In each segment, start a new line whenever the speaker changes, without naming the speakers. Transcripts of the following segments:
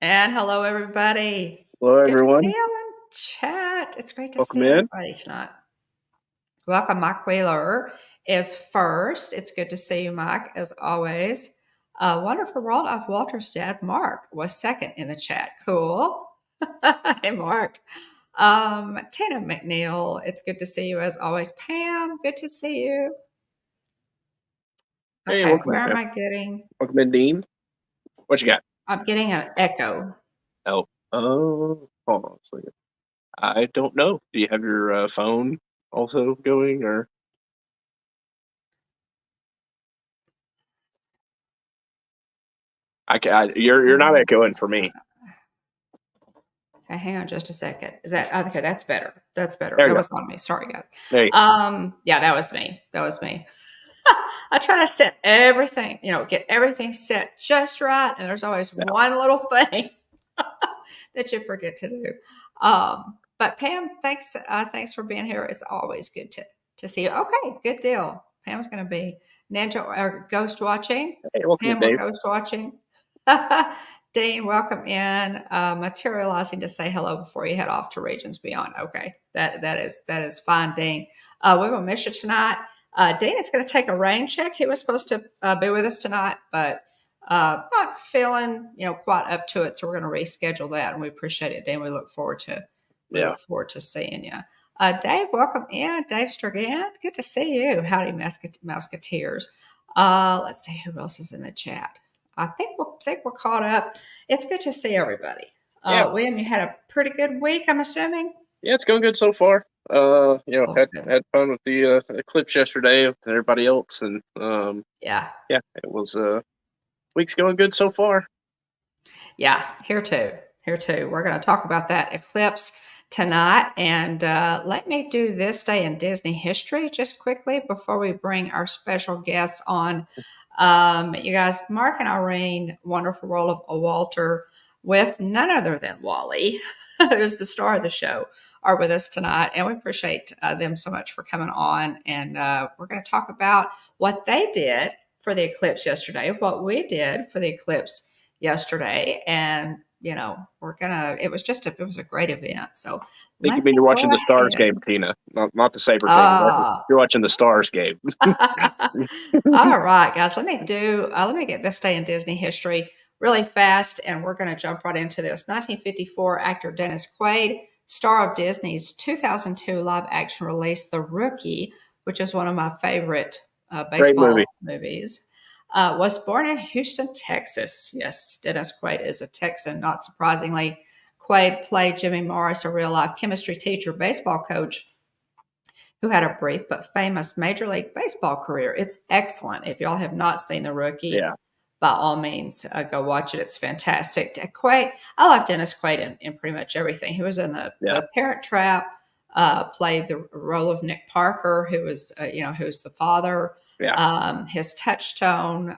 And hello, everybody.
Hello,
Good to see
everyone.
you in chat. It's great to
Welcome
see
in.
everybody tonight. Welcome, Mike Wheeler is first. It's good to see you, Mike, as always. Wonderful World of Walter's dad, Mark, was second in the chat. Cool. Hey, Mark. Tina McNeil, it's good to see you as always. Pam, good to see you.
Hey,
Okay,
welcome
where
in,
am
Pam.
I getting?
Welcome in, Dean. What you got?
I'm getting an echo.
Hold on a second. I don't know. Do you have your phone also going, or you're not echoing for me.
Okay, hang on just a second. Is that okay? That's better. That's better.
There you
That
go.
was on me. Sorry, guys.
Hey,
Yeah, that was me. That was me. I try to set everything, get everything set just right, and there's always
yeah.
one little thing that you forget to do. But Pam, thanks for being here. It's always good to see you. Okay, good deal. Pam's going to be ninja or ghost watching.
Hey, welcome in,
Pam, we're
Dave.
ghost watching. Dean, welcome in. Materializing to say hello before you head off to Regions Beyond. Okay, that is fine, Dean. We will miss you tonight. Dean is going to take a rain check. He was supposed to be with us tonight, but not feeling quite up to it. So we're going to reschedule that, and we appreciate it, Dean. We look forward
Yeah.
to seeing you. Dave, welcome in. Dave Sturgan, good to see you. Howdy, Musketeers. Let's see who else is in the chat. I think we're caught up. It's good to see everybody.
Yeah.
William, you had a pretty good week, I'm assuming.
Yeah, it's going good so far. Had fun with the Eclipse yesterday with everybody else, and
yeah,
it was week's going good so far.
Yeah, here too. Here too. We're going to talk about that eclipse tonight. And let me do this day in Disney history just quickly before we bring our special guests on. You guys, Mark and Irene, wonderful role of Walter with none other than Wally, who's the star of the show, are with us tonight. And we appreciate them so much for coming on. And we're going to talk about what they did for the eclipse yesterday, what we did for the eclipse yesterday, and it was a great event. So
I think you mean you're watching the Stars game, Tina, not the Saber game. You're watching the Stars game.
All right, guys, let me get this day in Disney history really fast, and we're going to jump right into this. 1954 actor Dennis Quaid, star of Disney's 2002 live action release The Rookie, which is one of my favorite baseball movies, was born in Houston, Texas. Yes, Dennis Quaid is a Texan, not surprisingly. Quaid played Jimmy Morris, a real-life chemistry teacher, baseball coach, who had a brief but famous Major League Baseball career. It's excellent. If y'all have not seen The Rookie, by all means, go watch it. It's fantastic. Quaid, I love Dennis Quaid in pretty much everything. He was in the Parent Trap, played the role of Nick Parker, who was who's the father. His Touchstone,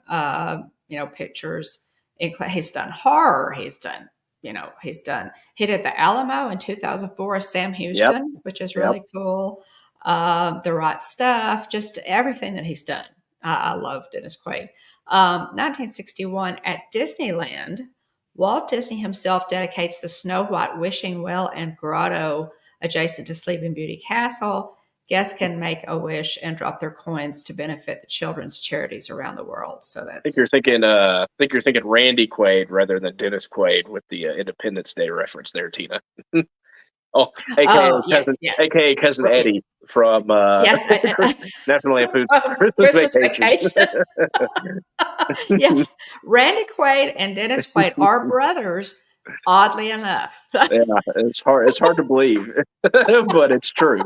pictures. He's done horror. He did the Alamo in 2004 as Sam Houston, which is really cool. The Right Stuff, just everything that he's done. I love Dennis Quaid. 1961 at Disneyland, Walt Disney himself dedicates the Snow White wishing well and grotto adjacent to Sleeping Beauty Castle. Guests can make a wish and drop their coins to benefit the children's charities around the world. So that's.
I think you're thinking Randy Quaid rather than Dennis Quaid with the Independence Day reference there, Tina. AKA cousin Eddie from National Lampoon's
Christmas Vacation. Yes, Randy Quaid and Dennis Quaid are brothers. Oddly enough,
it's hard to believe, but it's true.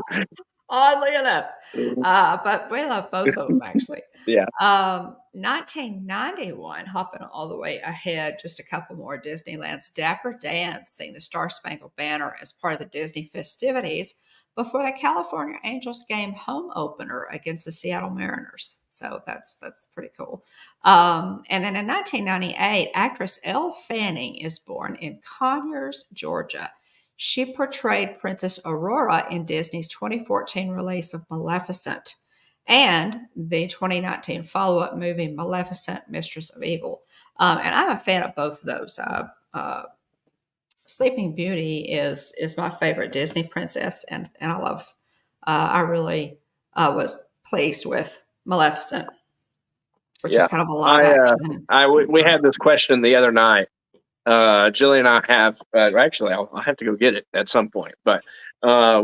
Oddly enough, but we love both of them actually. 1991, hopping all the way ahead, just a couple more Disneyland's Dapper Dan sing the Star Spangled Banner as part of the Disney festivities before the California Angels game home opener against the Seattle Mariners. So that's pretty cool. And then in 1998, actress Elle Fanning is born in Conyers, Georgia. She portrayed Princess Aurora in Disney's 2014 release of Maleficent and the 2019 follow-up movie Maleficent, Mistress of Evil. And I'm a fan of both of those. Sleeping Beauty is my favorite Disney princess, and I love. I really was pleased with Maleficent, which is kind of a live action.
We had this question the other night. Jillian and I have actually I'll have to go get it at some point, but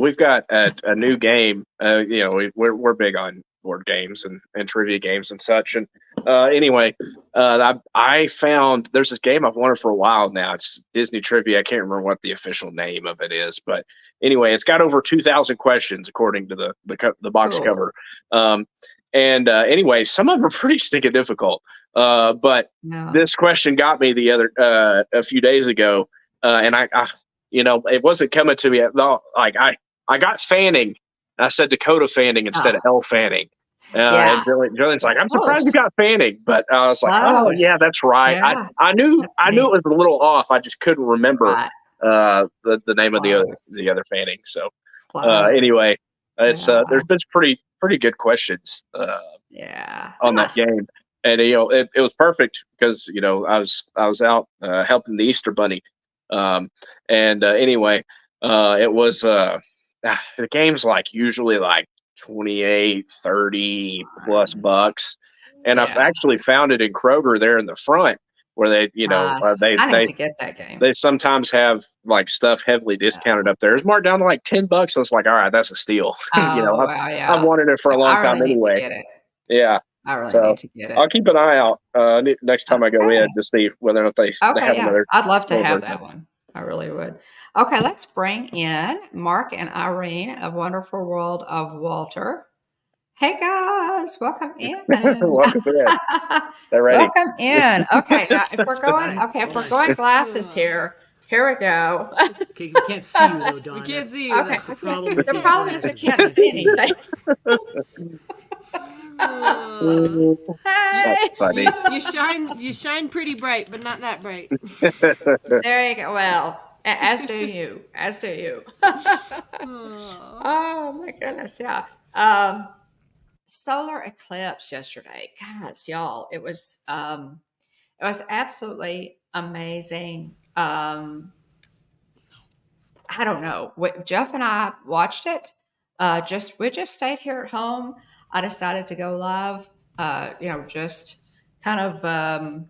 we've got a new game. We're big on board games and trivia games and such. And anyway, I found there's this game I've wanted for a while now. It's Disney Trivia. I can't remember what the official name of it is, but anyway, it's got over 2,000 questions according to the box cover. Anyway, some of them are pretty stinking difficult. But this question got me the other a few days ago, and I it wasn't coming to me at all. Like I got Fanning. I said Dakota Fanning instead of Elle Fanning. And Jillian's like, I'm surprised you got Fanning, but I was like, oh yeah, that's right. Yeah. I knew it was a little off. I just couldn't remember the name of the other Fanning. So anyway, it's there's been pretty good questions on that game. And it was perfect because I was out helping the Easter Bunny, anyway, it was the game's like usually like 28, 30 plus bucks, and I've actually found it in Kroger there in the front where they
I need to get that game.
They sometimes have like stuff heavily discounted up there. It's marked down to like $10. I was like, all right, that's a steal. I've wanted it for a long time anyway. Yeah.
I really need to get it.
I'll keep an eye out next time I go in to see whether or not they have another.
I'd love to have that one. I really would. Okay, let's bring in Mark and Irene of Wonderful World of Walter. Hey guys, welcome in.
Welcome in. They're ready.
Welcome in. Okay, now if we're going glasses here we go.
Okay, we can't see you though, Dawn.
We can't see you.
Okay.
That's the problem.
The problem is we can't see anything.
That's funny.
You shine pretty bright, but not that bright.
There you go. Well, as do you. Oh my goodness, yeah. Solar eclipse yesterday. Gosh, y'all, it was absolutely amazing. I don't know. Jeff and I watched it. We just stayed here at home. I decided to go live, just kind of, a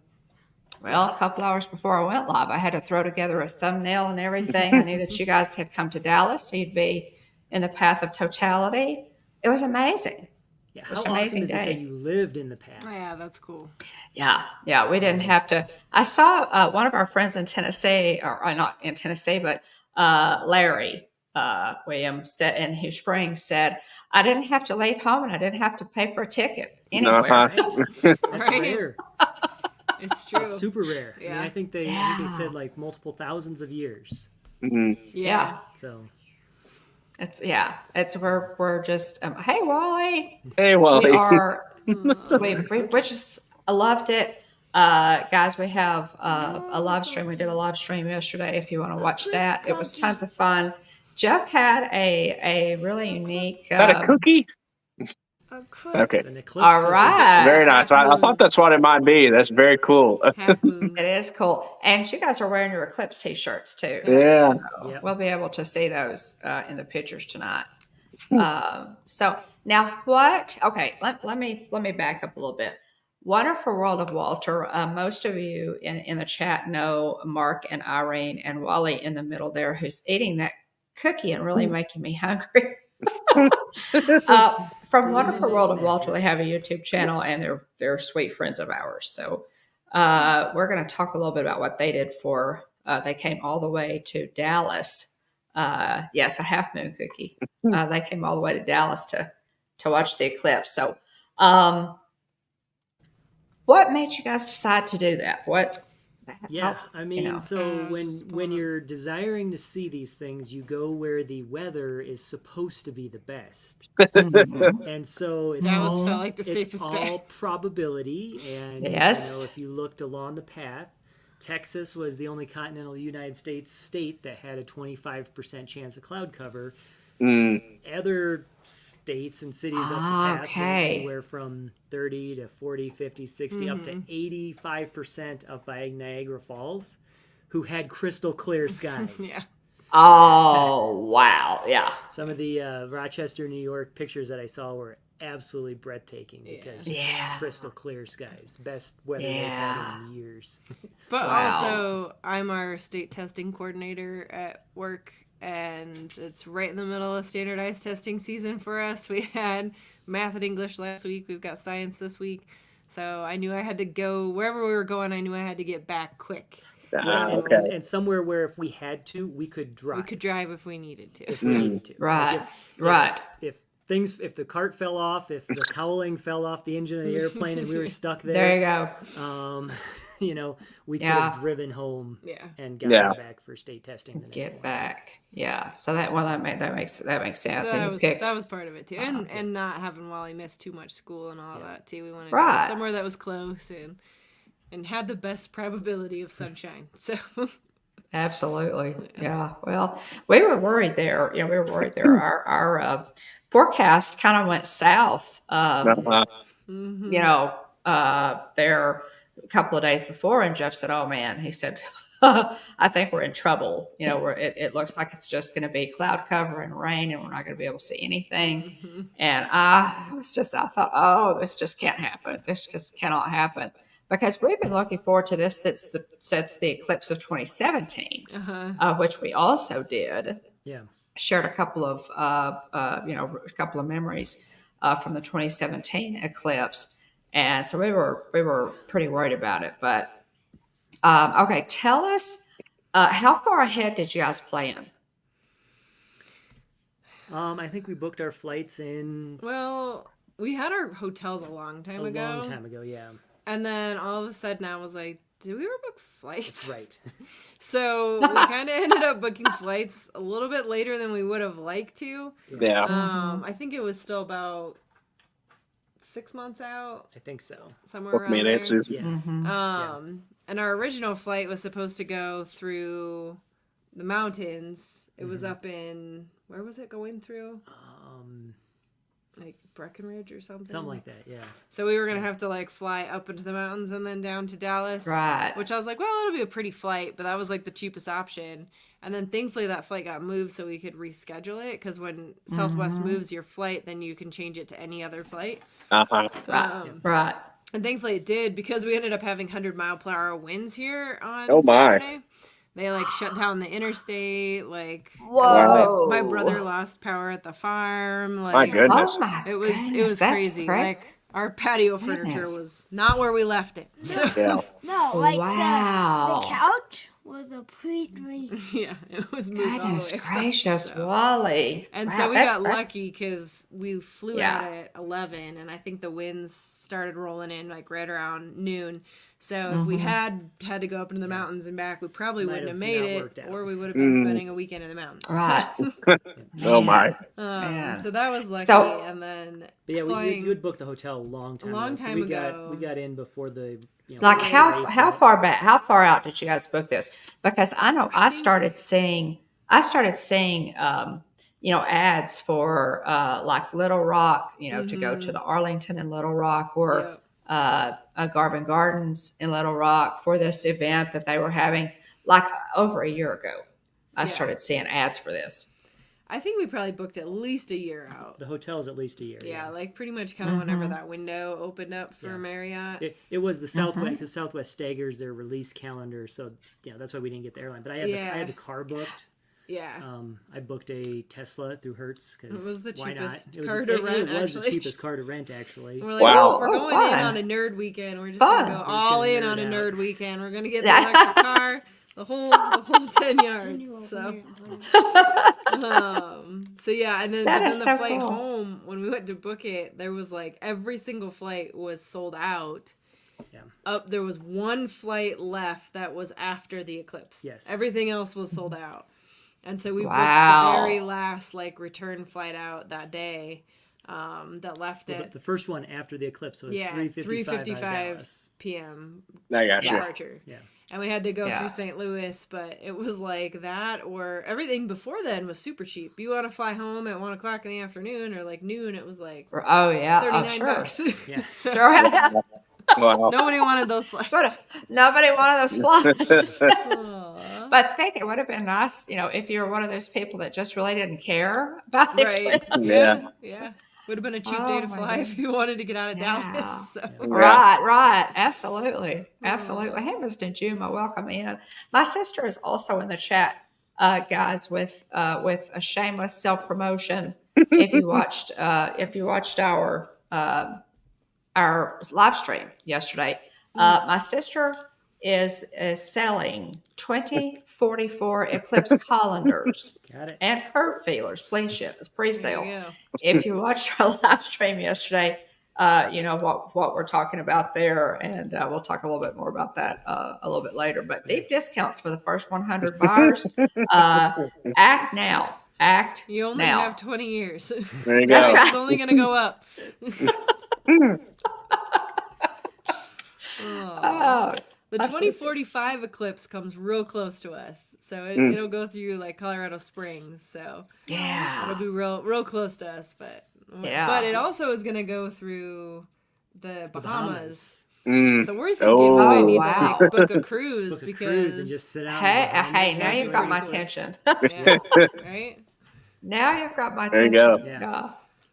couple hours before I went live. I had to throw together a thumbnail and everything. I knew that you guys had come to Dallas, so you'd be in the Path of Totality. It was amazing.
Yeah, how awesome is it that you lived in the Path?
Oh, yeah, that's cool.
Yeah, we didn't have to. I saw one of our friends in Tennessee, or not in Tennessee, but Larry Williams said in Hugh Springs said, I didn't have to leave home and I didn't have to pay for a ticket anywhere.
That's rare.
It's true.
It's super rare.
Yeah.
I mean, I think they said like multiple thousands of years.
Mm-hmm.
Yeah.
So
it's we're just hey Wally.
Hey Wally.
We just loved it. Guys, we have a live stream. We did a live stream yesterday. If you want to watch that, it was tons of fun. Jeff had a really unique.
Is that a cookie?
Okay.
All right.
Very nice. I thought that's what it might be. That's very cool.
It is cool. And you guys are wearing your Eclipse t-shirts too.
Yeah.
So we'll be able to see those in the pictures tonight. So now what? Okay, let me back up a little bit. Wonderful World of Walter. Most of you in the chat know Mark and Irene and Wally in the middle there, who's eating that cookie and really making me hungry. From Wonderful World of Walter, they have a YouTube channel and they're sweet friends of ours. So we're going to talk a little bit about what they did for. They came all the way to Dallas. Yes, a half moon cookie. They came all the way to Dallas to watch the eclipse. So, what made you guys decide to do that?
So when you're desiring to see these things, you go where the weather is supposed to be the best. And so it's
felt like the safest
all probability. And if you looked along the path, Texas was the only continental United States state that had a 25% chance of cloud cover. Other states and cities up the path anywhere from 30 to 40, 50, 60, up to 85% up by Niagara Falls who had crystal clear skies.
Yeah.
Oh, wow. Yeah.
Some of the Rochester, New York pictures that I saw were absolutely breathtaking because just crystal clear skies. Best weather they've had in years.
But also, I'm our state testing coordinator at work, and it's right in the middle of standardized testing season for us. We had math and English last week. We've got science this week. So I knew I had to go wherever we were going. I knew I had to get back quick.
And somewhere where if we had to, we could drive.
We could drive if we needed to.
If we needed to.
Right.
If the cart fell off, if the cowling fell off the engine of the airplane and we were stuck there.
There you go.
We could have driven home and gotten back for state testing.
Get back. Yeah. So that makes sense.
So
and
that was part of it too. And not having Wally miss too much school and all that too. We wanted to go somewhere that was close and had the best probability of sunshine. So
absolutely. Yeah. Well, we were worried there. Our forecast kind of went south. There a couple of days before, and Jeff said, "Oh man," he said, "I think we're in trouble. It looks like it's just going to be cloud cover and rain, and we're not going to be able to see anything." Mm-hmm. And I thought, "Oh, this just can't happen. This just cannot happen." Because we've been looking forward to this since the eclipse of 2017, which we also did.
Yeah,
shared a couple of memories from the 2017 eclipse. And so we were pretty worried about it, but okay. Tell us how far ahead did you guys plan?
I think we booked our flights in.
Well, we had our hotels a long time ago.
A long time ago, yeah.
And then all of a sudden, I was like, "Did we ever book flights?"
Right.
So we kind of ended up booking flights a little bit later than we would have liked to.
Yeah.
I think it was still about 6 months out.
I think so.
Somewhere around there.
Yeah.
Mm-hmm.
And our original flight was supposed to go through the mountains. It was up in, where was it going through? Like Breckenridge or something.
Something like that, yeah.
So we were going to have to fly up into the mountains and then down to Dallas.
Right.
Which I was like, well, it'll be a pretty flight, but that was the cheapest option. And then thankfully that flight got moved so we could reschedule it, because when Southwest moves your flight, then you can change it to any other flight.
Right.
And thankfully it did, because we ended up having 100-mile-per-hour winds here on Saturday. They shut down the interstate.
Whoa!
My brotder lost power at the farm.
My goodness!
It was crazy. Our patio furniture was not where we left it. So.
Yeah.
No, the couch was completely.
Yeah, it was moved
Goodness
all the way
gracious,
up,
Wally!
And so we got lucky because we flew out at 11, and I think the winds started rolling in right around noon. So if we had to go up into the mountains and back, we probably wouldn't have made it, or we would have been spending a weekend in the mountains.
Right.
So, oh my.
So that was lucky, and then.
But yeah, you had booked the hotel a long time
ago.
We got in before the.
How far back? How far out did you guys book this? Because I know I started seeing ads for Little Rock, to go to the Arlington and Little Rock, or Garvin Gardens in Little Rock for this event that they were having over a year ago. I started seeing ads for this.
I think we probably booked at least a year out.
The hotel's at least a year.
Yeah, pretty much kind of whenever that window opened up for Marriott.
It was the Southwest. The Southwest staggers their release calendar, so that's why we didn't get the airline. But I had the car booked.
Yeah.
I booked a Tesla through Hertz because
it was the cheapest
car
to rent.
It was the cheapest car to rent, actually.
We're we're going in on a nerd weekend. We're just gonna go all in on a nerd weekend. We're gonna get the electric car, the whole 10 yards. So yeah, and then the flight home, when we went to book it, there was every single flight was sold out. Yeah. There was one flight left that was after the eclipse.
Yes.
Everything else was sold out. And so we booked the very last return flight out that day that left it.
The first one after the eclipse was 3:55
p.m.
departure.
Yeah.
And we had to go through St. Louis, but it was that, or everything before then was super cheap. You want to fly home at 1 o'clock in the afternoon or noon, it was $39.
Oh, sure.
Yeah.
Sure.
Wow.
Nobody wanted those flights.
Nobody wanted those flights. But I think it would have been nice, if you were one of those people that just really didn't care about the
Right.
Eclipse.
Yeah. Would have been a cheap day to fly if you wanted to get out of Dallas. So.
Right. Absolutely. Hey, Mr. Juma, welcome in. My sister is also in the chat, guys, with a shameless self-promotion. If you watched our live stream yesterday, my sister is selling 2044 Eclipse Colanders and curve feelers. Please ship. It's pre-sale. If you watched our live stream yesterday, you know what we're talking about there, and we'll talk a little bit more about that a little bit later. But deep discounts for the first 100 buyers. Act now.
You only have 20 years.
There you go.
Right. It's only going to go up. The 2045 eclipse comes real close to us, so it'll go through like Colorado Springs. So it'll be real close to us. But it also is going to go through the Bahamas. So we're thinking we might need to like book a cruise because
and just sit out.
Hey, now you've got my attention.
Right.
Now you've got my attention.
There you go.
Yeah.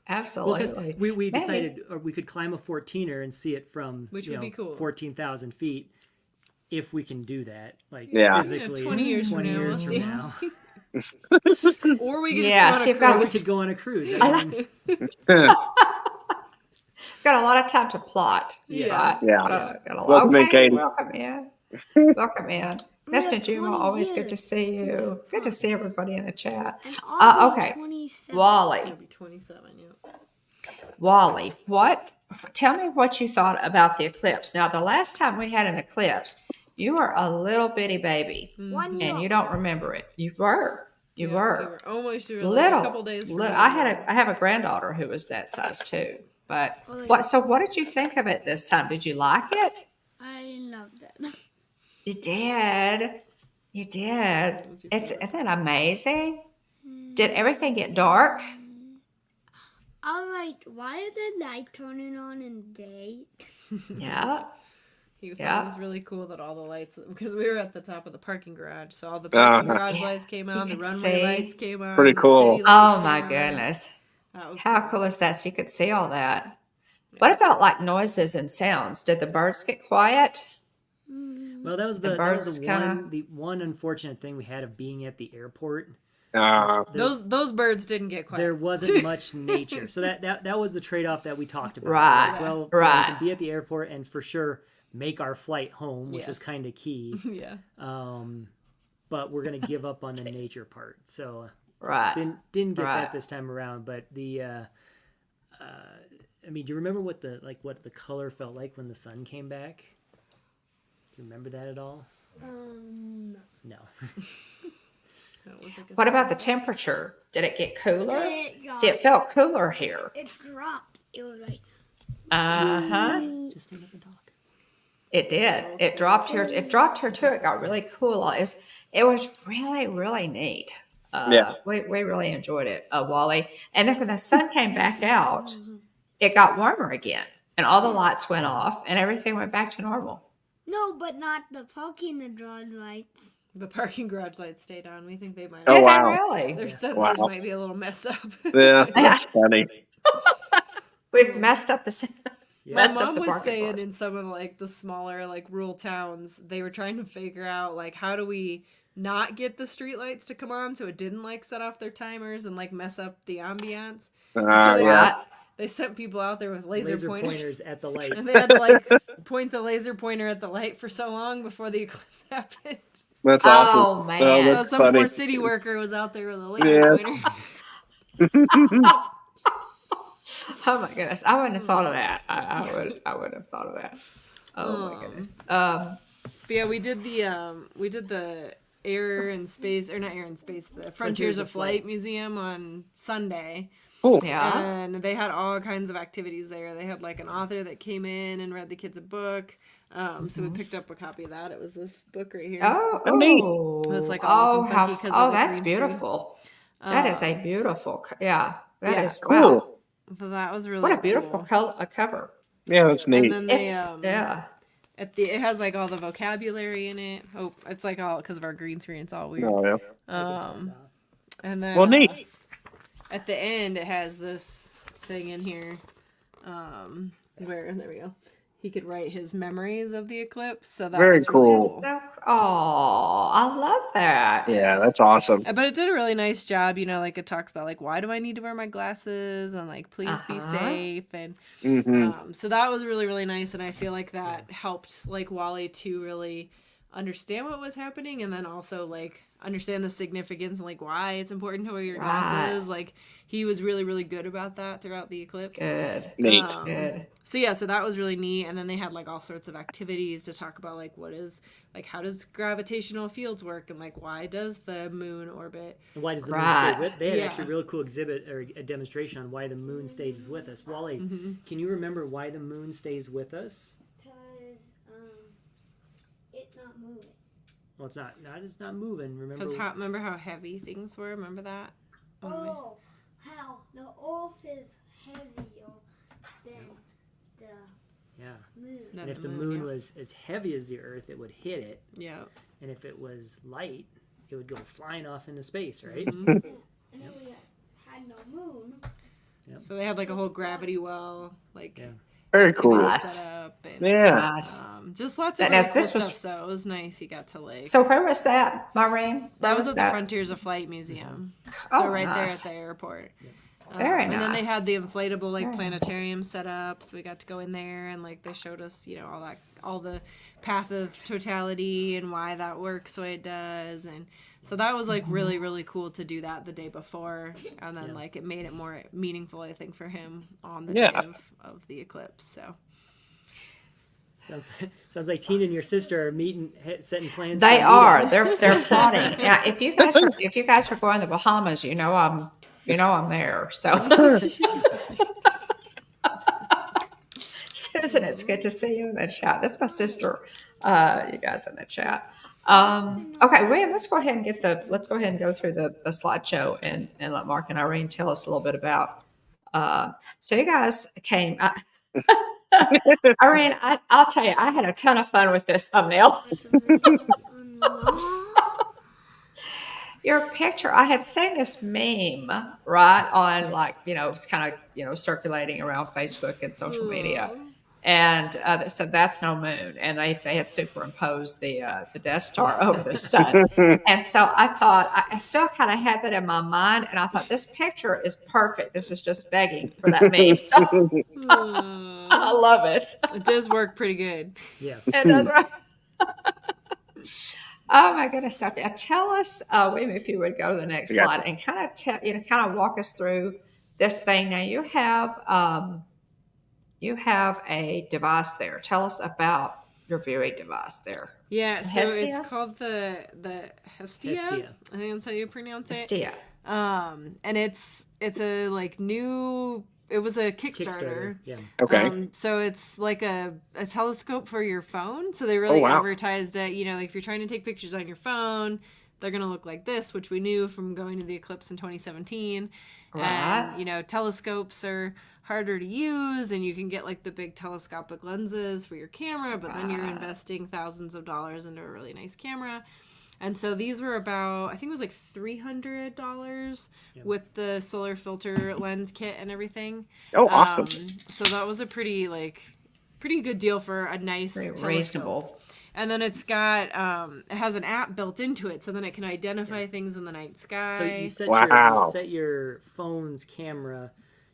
Absolutely.
Well, we decided we could climb a 14er and see it from
which would be cool.
14,000 feet. If we can do that, like physically,
20 years from
now.
Or we could
just go on a cruise.
Got a lot of time to plot.
Welcome in, Katie.
Welcome in. Mr. Juma, always good to see you. Good to see everybody in the chat. Okay.
27.
Wally.
It'll be 27,
Wally, tell me what you thought about the eclipse. Now, the last time we had an eclipse, you were a little bitty baby. And you don't remember it. You were. You were
almost
little.
Like a couple days.
I have a granddaughter who was that size too. But what did you think of it this time? Did you like it?
I loved it.
You did. Isn't that amazing? Did everything get dark?
All right. Why is the light turning on in the day?
Yeah.
He thought it was really cool that all the lights, because we were at the top of the parking garage, so all the parking garage lights came on, the runway lights came on.
Pretty cool.
Oh my goodness. How cool is that? So you could see all that. Yeah. What about like noises and sounds? Did the birds get quiet?
Well, that was the one unfortunate thing we had of being at the airport.
Those birds didn't get quiet.
There wasn't much nature, so that was the trade-off that we talked about.
Right.
Like, well, we can be at the airport and for sure make our flight home, which was kind of key. But we're gonna give up on the nature part. So didn't get that this time around. But the I mean, do you remember what the color felt like when the sun came back? Do you remember that at all? No.
What about the temperature? Did it get cooler? See, it felt cooler here.
It dropped. It was like.
Just take up and talk.
It did. It dropped here. It dropped here too. It got really cool. It was really, really neat. We really enjoyed it, Wally. And then when the sun came back out, it got warmer again, and all the lights went off, and everything went back to normal.
No, but not the parking garage lights.
The parking garage lights stayed on. We think they might.
Did they really?
Their sensors might be a little messed up.
Yeah, that's funny.
We've messed up the.
My mom was saying in some of like the smaller like rural towns, they were trying to figure out like how do we not get the street lights to come on so it didn't like set off their timers and like mess up the ambiance. They sent people out there with laser pointers
at the lights.
And they had to like point the laser pointer at the light for so long before the eclipse happened.
That's awesome.
Oh man!
So some poor city worker was out there with a laser pointer.
Oh my goodness! I wouldn't have thought of that. I wouldn't have thought of that. Oh my goodness.
But yeah, we did the Air and Space, or not Air and Space, the Frontiers of Flight Museum on Sunday.
Cool.
Yeah.
And they had all kinds of activities there. They had like an author that came in and read the kids a book. So we picked up a copy of that. It was this book right here.
Oh,
it was like all confetti
that's beautiful. That is a beautiful. That is
cool.
wow.
So that was really
what a beautiful
cool.
cover.
Yeah, that's neat.
And then they, it has like all the vocabulary in it. Oh, it's like all because of our green screen. It's all weird.
Oh, yeah.
And then
neat.
At the end, it has this thing in here, where there we go. He could write his memories of the eclipse. So that
Very
was
cool.
So, I love that.
Yeah, that's awesome.
But it did a really nice job. You know, like it talks about like why do I need to wear my glasses and like please be safe and so that was really really nice, and I feel like that helped like Wally to really understand what was happening, and then also like understand the significance and like why it's important to wear your glasses. Like he was really really good about that throughout the eclipse.
Neat.
Good.
So yeah, so that was really neat, and then they had like all sorts of activities to talk about like what is like how does gravitational fields work, and like why does the moon orbit,
and why does the moon stay with? They had actually a really cool exhibit or a demonstration on why the moon stays with us. Wally, can you remember why the moon stays with us?
Because it's not moving.
Well, it's not moving.
Remember how heavy things were? Remember that?
Oh, how the Earth is heavier than the moon.
And if the moon was as heavy as the Earth, it would hit it.
Yeah.
And if it was light, it would go flying off into space, right?
And then we had no moon.
Yep.
So they had like a whole gravity well, like
very cool.
set up and, just lots of really cool stuff. So it was nice. You got to like.
So where was that, Irene?
That was at the Frontiers of Flight Museum. So right there at the airport.
Very nice.
And then they had the inflatable like planetarium set up, so we got to go in there and like they showed us, you know, all the Path of Totality and why that works the way it does, and so that was like really really cool to do that the day before, and then like it made it more meaningful, I think, for him on the day of the eclipse. So.
Sounds like Tina and your sister are meeting, setting plans.
They are. They're plotting. Yeah. If you guys are going to the Bahamas, you know I'm there. So, Susan, it's good to see you in the chat. That's my sister. You guys in the chat. Okay, William, let's go ahead and go through the slideshow and let Mark and Irene tell us a little bit about. So you guys came. Irene, I'll tell you, I had a ton of fun with this thumbnail. Your picture, I had seen this meme, right, on like, it's kind of, circulating around Facebook and social media. And they said, that's no moon. And they had superimposed the Death Star over the sun. And so I thought, I still kind of had that in my mind. And I thought, this picture is perfect. This is just begging for that meme. So I love it.
It does work pretty good.
Yeah.
It does, right? Oh my goodness! So tell us, William, if you would go to the next slide and kind of walk us through this thing. Now you have a device there. Tell us about your viewing device there.
Yeah, so
Hestia?
it's called the Hestia. I think that's how you pronounce it.
Hestia.
And it's a like new. It was a Kickstarter.
Yeah.
Okay.
So it's like a telescope for your phone. So they really advertised it. Like if you're trying to take pictures on your phone, they're going to look like this, which we knew from going to the eclipse in 2017. Right. And, telescopes are harder to use, and you can get like the big telescopic lenses for your camera, but then you're investing thousands of dollars into a really nice camera. And so these were about, I think it was like $300 with the solar filter lens kit and everything.
Oh, awesome.
So that was a pretty good deal for a nice telescope.
Reasonable.
And then it's got, it has an app built into it, so then it can identify things in the night sky.
So you set your phone's camera.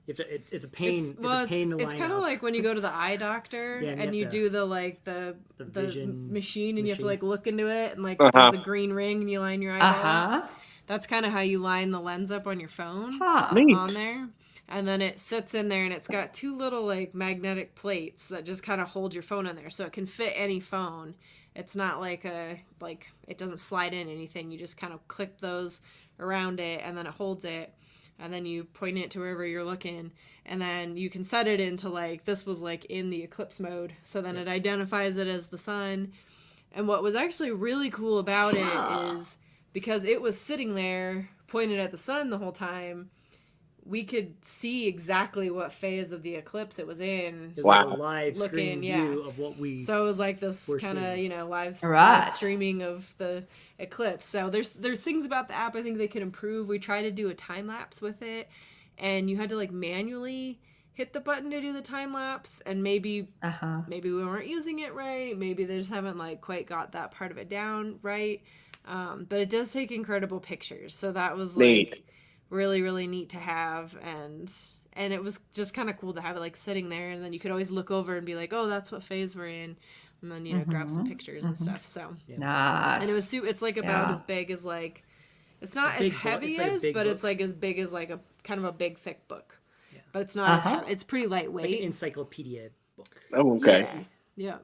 It's a pain. It's a pain to line up.
It's kind of like when you go to the eye doctor and you do the vision machine, and you have to like look into it, and like there's the green ring, and you line your eyeball up. That's kind of how you line the lens up on your phone on there. And then it sits in there, and it's got two little like magnetic plates that just kind of hold your phone in there, so it can fit any phone. It's not like it doesn't slide in anything. You just kind of clip those around it, and then it holds it. And then you point it to wherever you're looking, and then you can set it into like, this was like in the eclipse mode. So then it identifies it as the sun. And what was actually really cool about it is because it was sitting there pointed at the sun the whole time, we could see exactly what phase of the eclipse it was in.
It was like a live screen view of what we.
So it was like this kind of, you know, live streaming of the eclipse. So there's things about the app I think they could improve. We tried to do a time lapse with it, and you had to like manually hit the button to do the time lapse, and maybe we weren't using it right. Maybe they just haven't like quite got that part of it down right. But it does take incredible pictures, so that was like really, really neat to have, and it was just kind of cool to have it like sitting there, and then you could always look over and be like, oh, that's what phase we're in, and then, you know, grab some pictures and stuff. So
nice.
And it was it's like about as big as like, it's not as heavy as, but it's like as big as like a kind of a big thick book. But it's not as heavy. It's pretty lightweight.
Like an encyclopedia book.
Oh, okay.
Yeah.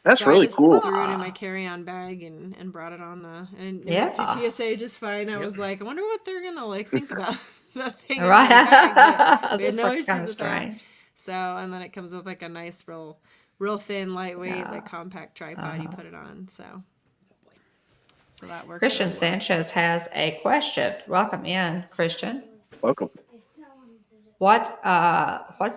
That's really cool.
I threw it in my carry-on bag and brought it on and went through TSA just fine. I was like, I wonder what they're gonna like think about that thing. Right.
This looks kind of strange.
So, and then it comes with like a nice real thin, lightweight, like compact tripod. You put it on. So that works.
Christian Sanchez has a question. Welcome in, Christian.
Welcome.
What's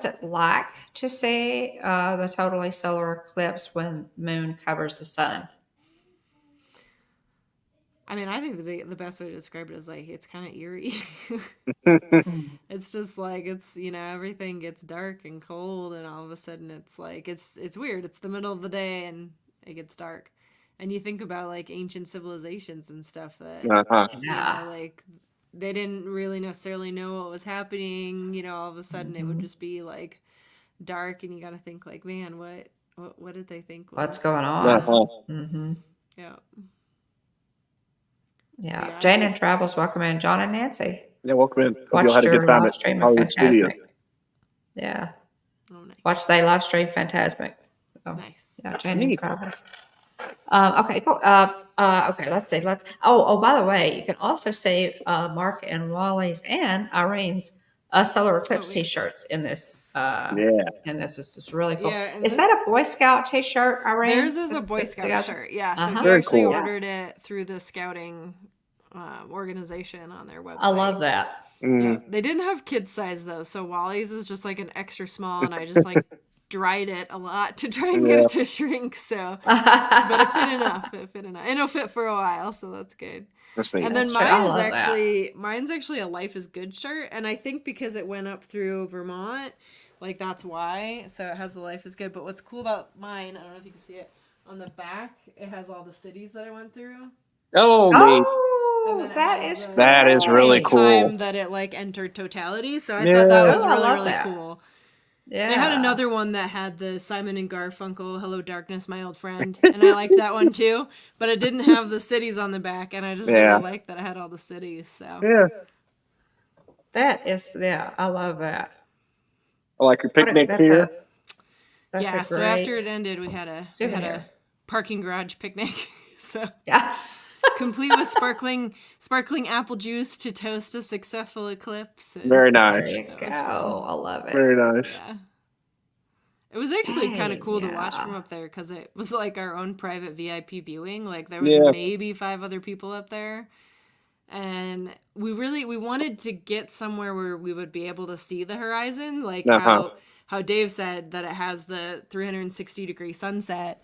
it like to see the totally solar eclipse when moon covers the sun?
I mean, I think the best way to describe it is like it's kind of eerie. It's just like it's, you know, everything gets dark and cold, and all of a sudden it's like it's weird. It's the middle of the day and it gets dark, and you think about like ancient civilizations and stuff that you know, like. They didn't really necessarily know what was happening. You know, all of a sudden it would just be like dark, and you got to think like, man, what did they think?
What's going on? Yeah. Jane and Travels, welcome in. John and Nancy.
Yeah, welcome in.
Watched your live stream of Fantasmic. Yeah.
Oh, nice.
Watch they live stream Fantasmic. Oh,
nice.
Yeah, Jane and Travels. Okay, cool. Okay, let's see. By the way, you can also see Mark and Wally's and Irene's solar eclipse t-shirts in this. And this is just really cool. Yeah, is that a Boy Scout t-shirt, Irene?
Theirs is a Boy Scout shirt. Yeah, so we actually ordered it through the scouting organization on their website.
I love that.
Yeah, they didn't have kid size though, so Wally's is just like an extra small, and I just like dried it a lot to try and get it to shrink. So, but it fit enough. And it'll fit for a while, so that's good. And then mine's actually a Life is Good shirt, and I think because it went up through Vermont, like that's why. So it has the Life is Good. But what's cool about mine, I don't know if you can see it on the back, it has all the cities that I went through.
That is really cool.
Time that it like entered totality, so I thought that was really cool. Yeah. They had another one that had the Simon and Garfunkel, Hello Darkness, My Old Friend, and I liked that one too, but it didn't have the cities on the back, and I just really liked that it had all the cities. So
that is, I love that.
I like your picnic here.
So after it ended, we had a parking garage picnic. So complete with sparkling apple juice to toast a successful eclipse.
Very nice.
I love it.
Very nice.
Yeah. It was actually kind of cool to watch from up there because it was like our own private VIP viewing. Like there was maybe 5 other people up there. And we wanted to get somewhere where we would be able to see the horizon. Like how Dave said that it has the 360-degree sunset.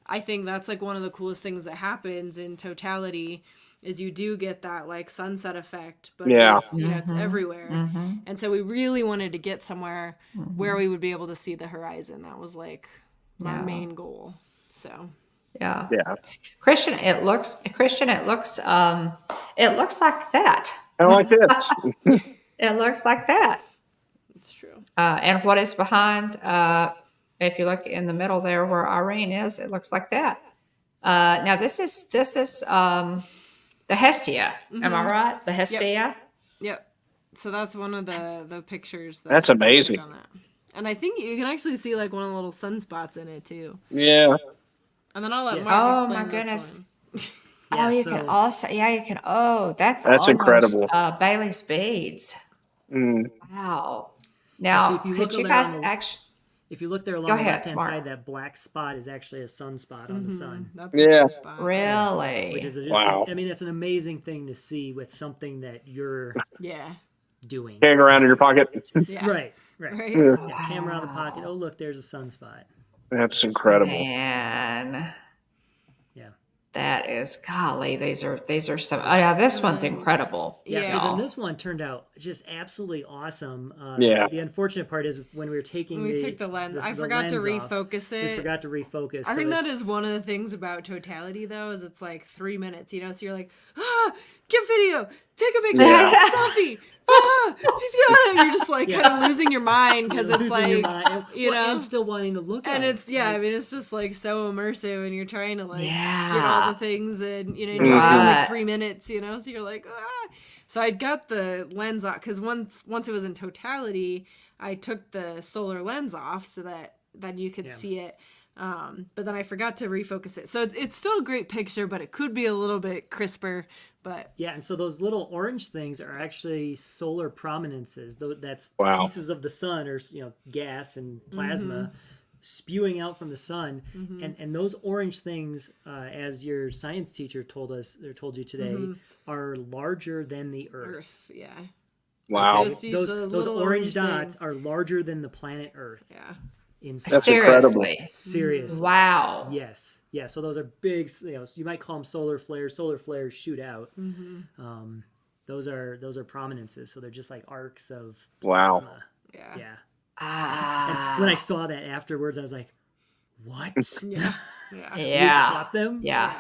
I think that's like one of the coolest things that happens in totality is you do get that like sunset effect, but it's everywhere. And so we really wanted to get somewhere where we would be able to see the horizon. That was like my main goal. So Christian, it looks like that.
I like this.
It looks like that.
It's true.
And what is behind if you look in the middle there where Irene is, it looks like that. Now this is the Hestia. Am I right? The Hestia.
Yep. So that's one of the pictures.
That's amazing.
On that. And I think you can actually see like one of the little sunspots in it too.
Yeah.
And then I'll let Mark explain
goodness.
One.
You can also that's
incredible.
Bailey's beads. Wow. Now could you guys actually?
If you look there along the left-hand side, that black spot is actually a sunspot on the sun.
That's a sunspot.
Really?
Which is
wow.
I mean, that's an amazing thing to see with something that you're doing.
Carrying around in your pocket.
Yeah. Right.
Yeah.
Camera on the pocket. Oh, look, there's a sunspot.
That's incredible.
Man.
Yeah.
That is, golly, these are some. Oh yeah, this one's incredible.
Yeah. So then this one turned out just absolutely awesome. The unfortunate part is when we were taking
we took the lens. I forgot to refocus it.
We forgot to refocus.
I think that is one of the things about Totality, though, is it's like 3 minutes. So you're like, get video, take a picture, selfie. You're just like kind of losing your mind because it's like
and still wanting to look at
and it's I mean it's just like so immersive and you're trying to like get all the things and you're in like 3 minutes so you're like so I got the lens off because once it was in Totality I took the solar lens off so that you could see it. But then I forgot to refocus it. So it's still a great picture, but it could be a little bit crisper. But
yeah, and so those little orange things are actually solar prominences. That's pieces of the sun or gas and plasma spewing out from the sun. And those orange things, as your science teacher told you today, are larger than the Earth.
Yeah.
Wow.
Those orange dots are larger than the planet Earth.
Yeah.
That's incredible.
Seriously.
Wow.
Yes. Yeah. So those are big. You might call them solar flares. Solar flares shoot out. Those are prominences. So they're just like arcs of plasma.
Yeah.
Yeah. And when I saw that afterwards, I was like, "What?
Yeah.
We caught them.
Yeah.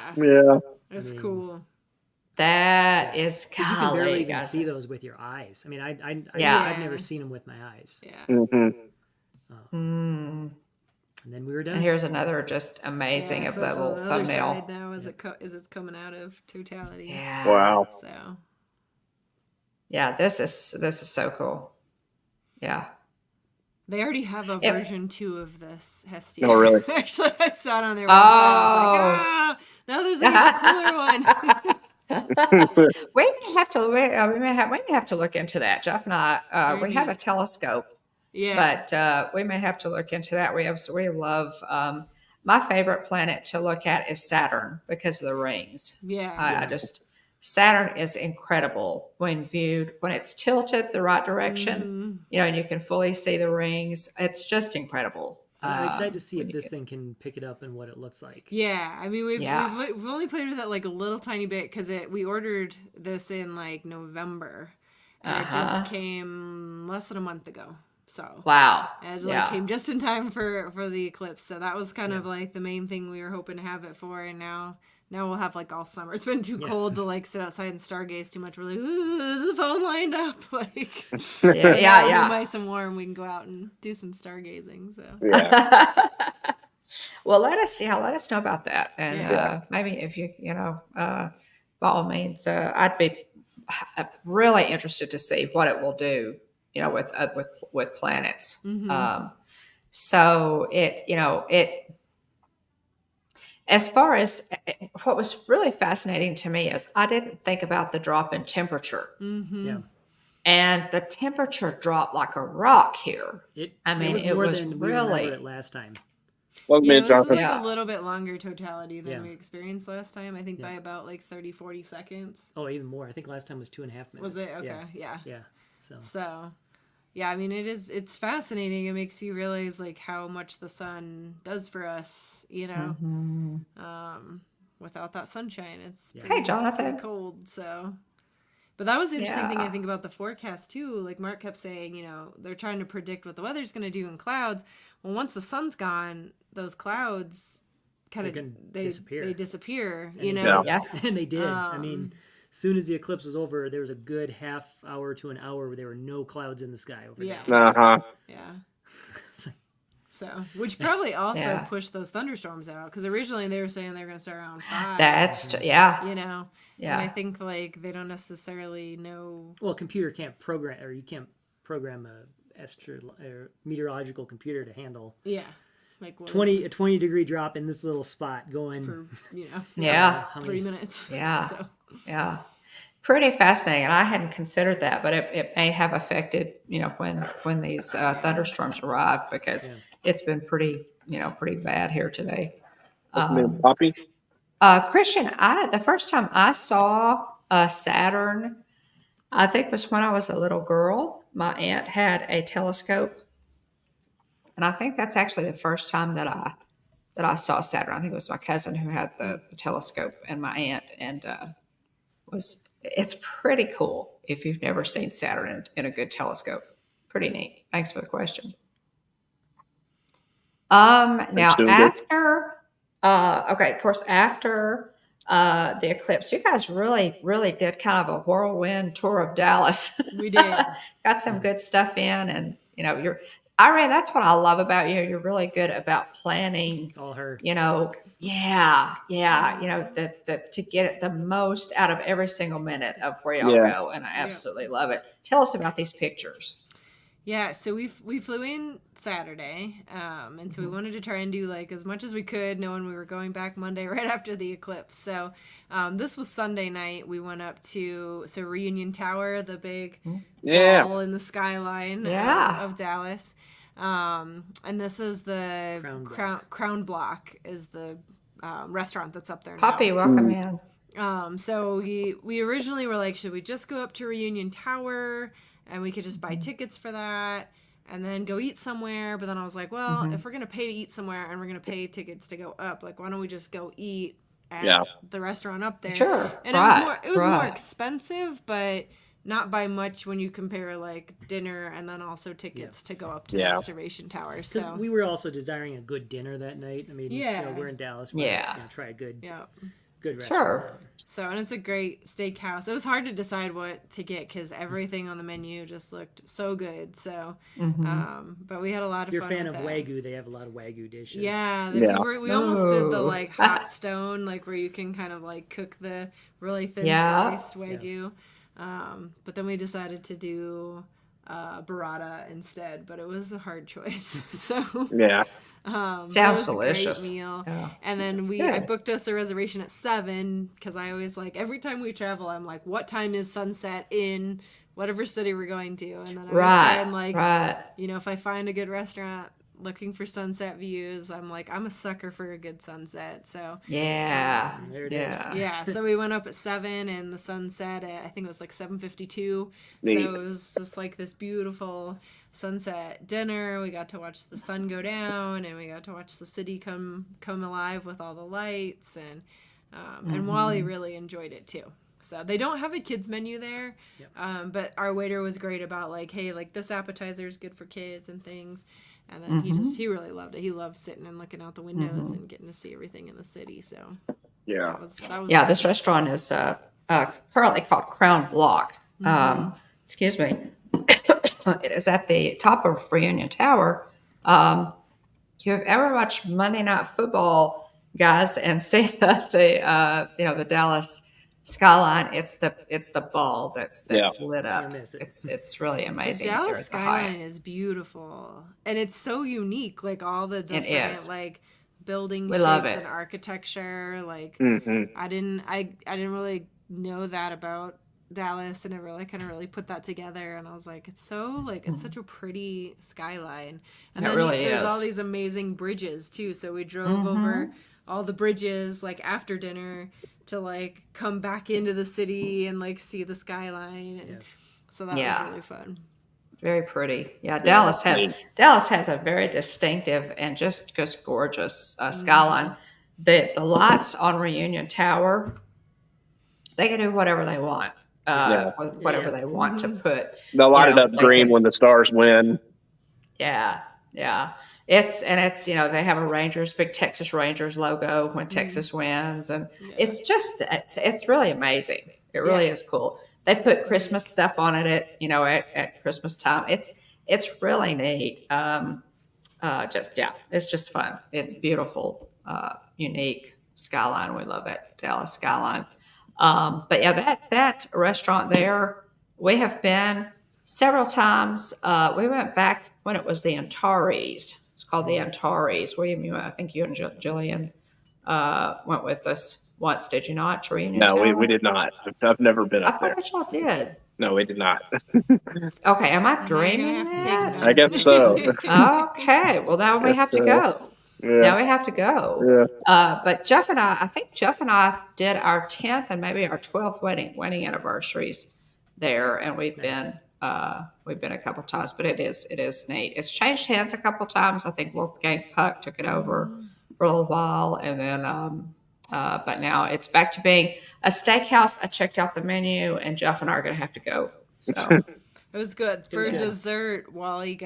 That's cool.
That is
you can barely even see those with your eyes. I mean, I've never seen them with my eyes.
Yeah.
And then we were done.
And here's another just amazing of that little thumbnail.
Side now is it's coming out of Totality.
Yeah.
Wow.
So.
Yeah, this is so cool. Yeah.
They already have a version 2 of this, Hestia.
Oh, really?
Actually, I saw it on their website. I was like, now there's a cooler one.
we may have to look into that. Jeff and I, we have a telescope.
Yeah.
But we may have to look into that. We love my favorite planet to look at is Saturn because of the rings.
Yeah.
Saturn is incredible when it's tilted the right direction, and you can fully see the rings. It's just incredible.
I'm excited to see if this thing can pick it up and what it looks like.
Yeah, I mean we've only played with it like a little tiny bit because we ordered this in like November, and it just came less than a month ago. So
wow,
it came just in time for the eclipse. So that was kind of like the main thing we were hoping to have it for, and now we'll have like all summer. It's been too cold to like sit outside and stargaze too much. We're like, ooh, is the phone lined up? Like, it'll be nice and warm. We can go out and do some stargazing. So
well, let us know about that, and maybe if you by all means, I'd be really interested to see what it will do. With planets. So it as far as what was really fascinating to me is I didn't think about the drop in temperature. And the temperature dropped like a rock here. It was really
last time.
This was like a little bit longer Totality than we experienced last time. I think by about like 30-40 seconds.
Oh, even more. I think last time was 2.5 minutes.
Was it? Okay. Yeah.
So
yeah, I mean it's fascinating. It makes you realize like how much the sun does for us, without that sunshine, it's pretty cold. So, but that was the interesting thing I think about the forecast too. Like Mark kept saying, they're trying to predict what the weather's going to do in clouds. Well, once the sun's gone, those clouds kind of disappear. They disappear,
and and they did. I mean. As soon as the eclipse was over, there was a good half hour to an hour where there were no clouds in the sky over there.
So, which probably also pushed those thunderstorms out because originally they were saying they were going to start around 5. And I think like they don't necessarily know.
Well, a computer can't program, or you can't program a meteorological computer to handle.
Yeah. Like
a 20 degree drop in this little spot going
for 3 minutes.
Yeah. Pretty fascinating, and I hadn't considered that, but it may have affected when these thunderstorms arrive because it's been pretty bad here today.
Poppy?
Christian, the first time I saw Saturn, I think it was when I was a little girl. My aunt had a telescope, and I think that's actually the first time that I saw Saturn. I think it was my cousin who had the telescope, and my aunt, and it's pretty cool if you've never seen Saturn in a good telescope. Pretty neat. Thanks for the question. Now after, okay, of course, after the eclipse, you guys really, really did kind of a whirlwind tour of Dallas.
We did.
Got some good stuff in, and Irene, that's what I love about you. You're really good about planning.
It's all her.
Yeah. To get the most out of every single minute of where y'all go, and I absolutely love it. Tell us about these pictures.
Yeah, so we flew in Saturday, and so we wanted to try and do like as much as we could, knowing we were going back Monday right after the eclipse. So this was Sunday night. We went up to Reunion Tower, the big ball in the skyline of Dallas, and this is the Crown Block is the restaurant that's up there now.
Poppy, welcome in.
So we originally were like, should we just go up to Reunion Tower? And we could just buy tickets for that and then go eat somewhere. But then I was like, well, if we're going to pay to eat somewhere and we're going to pay tickets to go up, like, why don't we just go eat at the restaurant up there?
Sure.
And it was more expensive, but not by much when you compare like dinner and then also tickets to go up to the observation tower. So
we were also desiring a good dinner that night. I mean, we're in Dallas. We're gonna try a good restaurant.
Sure.
So, and it's a great steakhouse. It was hard to decide what to get because everything on the menu just looked so good. So, but we had a lot of fun.
If you're a fan of
that.
Wagyu, they have a lot of Wagyu dishes.
Yeah. We almost did the like hot stone, like where you can kind of like cook the really thin sliced Wagyu. But then we decided to do burrata instead, but it was a hard choice. So
sounds delicious.
Great meal. And then I booked us a reservation at 7 because I always like every time we travel, I'm like, what time is sunset in whatever city we're going to? And then I was trying like, if I find a good restaurant looking for sunset views, I'm like, I'm a sucker for a good sunset. So
there it is.
Yeah, so we went up at 7 and the sun set at, I think it was like 7:52. So it was just like this beautiful sunset dinner. We got to watch the sun go down and we got to watch the city come alive with all the lights, and Wally really enjoyed it too. So they don't have a kids menu there, but our waiter was great about like, hey, like this appetizer is good for kids and things. And then he really loved it. He loved sitting and looking out the windows and getting to see everything in the city. So that was
this restaurant is currently called Crown Block. Excuse me. It is at the top of Reunion Tower. You have ever watched Monday Night Football, guys, and see the Dallas skyline? It's the ball that's lit up. It's really amazing.
The Dallas skyline is beautiful, and it's so unique. Like all the different like building shapes and architecture. Like I didn't really know that about Dallas, and it really kind of really put that together. And I was like, it's so like it's such a pretty skyline, and then there's all these amazing bridges too. So we drove over all the bridges like after dinner to like come back into the city and like see the skyline, and so that was really fun.
Very pretty. Dallas has a very distinctive and just gorgeous skyline. The lights on Reunion Tower, they can do whatever they want. Whatever they want to put.
They'll light it up green when the Stars win.
It's they have a big Texas Rangers logo when Texas wins, and it's really amazing. It really is cool. They put Christmas stuff on it at Christmas time. It's really neat. It's just fun. It's beautiful, unique skyline. We love it, Dallas skyline. But that restaurant there, we have been several times. We went back when it was the Antares. It's called the Antares. I think you and Jillian went with us once, did you not? To Reunion Tower?
We did not. I've never been up there.
I thought y'all did.
No, we did not.
Okay, am I dreaming that?
I guess so.
Okay, well now we have to go. Now we have to go. But Jeff and I did our 10th and maybe our 12th wedding anniversaries there, and we've been a couple times, but it is neat. It's changed hands a couple times. I think Wolfgang Puck took it over for a little while, and then but now it's back to being a steakhouse. I checked out the menu, and Jeff and I are going to have to go. So
it was good. For dessert, Wally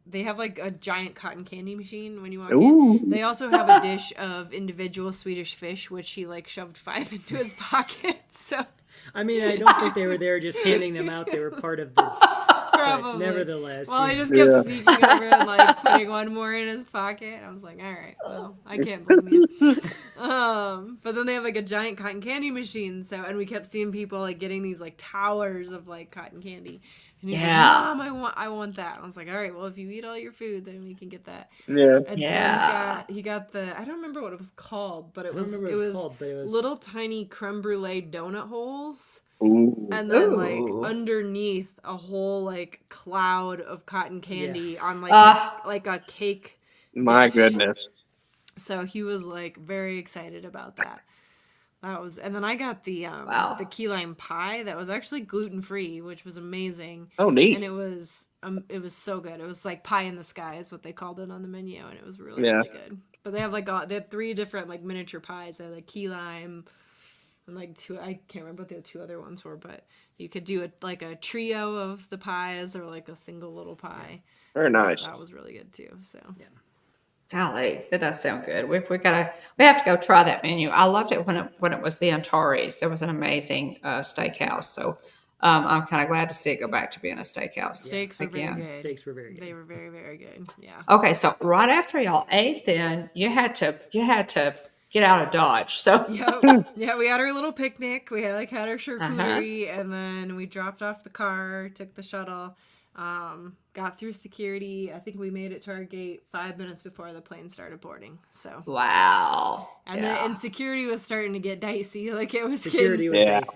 they have like a giant cotton candy machine when you walk in. They also have a dish of individual Swedish fish, which he like shoved 5 into his pocket. So
I mean, I don't think they were there just handing them out. They were part of the.
Probably.
Nevertheless.
Well, I just kept sneaking over and like putting one more in his pocket. I was like, all right, well, I can't blame you. But then they have like a giant cotton candy machine. And we kept seeing people like getting these like towers of like cotton candy. And he's like, Mom, I want that. I was like, all right, well, if you eat all your food, then we can get that.
Yeah.
And so he got the, I don't remember what it was called, but it was little tiny creme brulee donut holes.
Ooh.
And then like underneath a whole like cloud of cotton candy on like a cake.
My goodness.
So he was like very excited about that. And then I got the key lime pie that was actually gluten-free, which was amazing.
Oh, neat.
And it was so good. It was like pie in the sky is what they called it on the menu, and it was really really good. But they have they had 3 different like miniature pies. They had like key lime and like 2, I can't remember what the 2 other ones were, but you could do like a trio of the pies or like a single little pie.
Very nice.
That was really good too. So yeah.
Golly, that does sound good. We have to go try that menu. I loved it when it was the Antares. There was an amazing steakhouse. So I'm kind of glad to see it go back to being a steakhouse.
Steaks were very good.
Steaks were very good.
They were very, very good. Yeah.
Okay, so right after y'all ate, then you had to get out of Dodge. So
yeah, we had our little picnic. We had our charcuterie, and then we dropped off the car, took the shuttle. Got through security. I think we made it to our gate 5 minutes before the plane started boarding. So
wow,
and security was starting to get dicey. Like it was
dicey.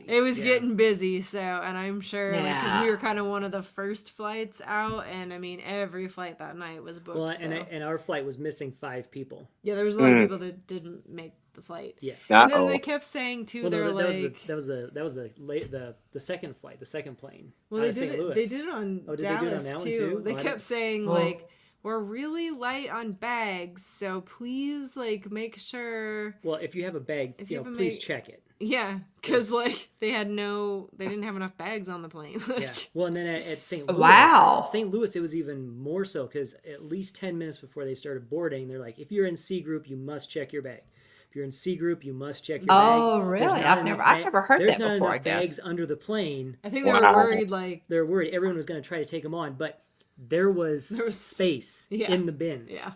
It was getting busy. So, and I'm sure because we were kind of one of the first flights out, and I mean every flight that night was booked. Well,
and our flight was missing 5 people.
Yeah, there was a lot of people that didn't make the flight.
Yeah,
and then they kept saying too. That
was the second flight, the second plane.
Well, they did it on Dallas too. They kept saying like, we're really light on bags, so please like make sure.
Well, if you have a bag, please check it.
Yeah, because like they didn't have enough bags on the plane.
Yeah. Well, and then at St. Louis, it was even more so because at least 10 minutes before they started boarding, they're like, if you're in C group, you must check your bag. If you're in C group, you must check your bag.
Oh, really? I've never heard that before. I guess
bags under the plane.
I think they were worried.
They're worried everyone was going to try to take them on, but there was space in the bins.
Yeah.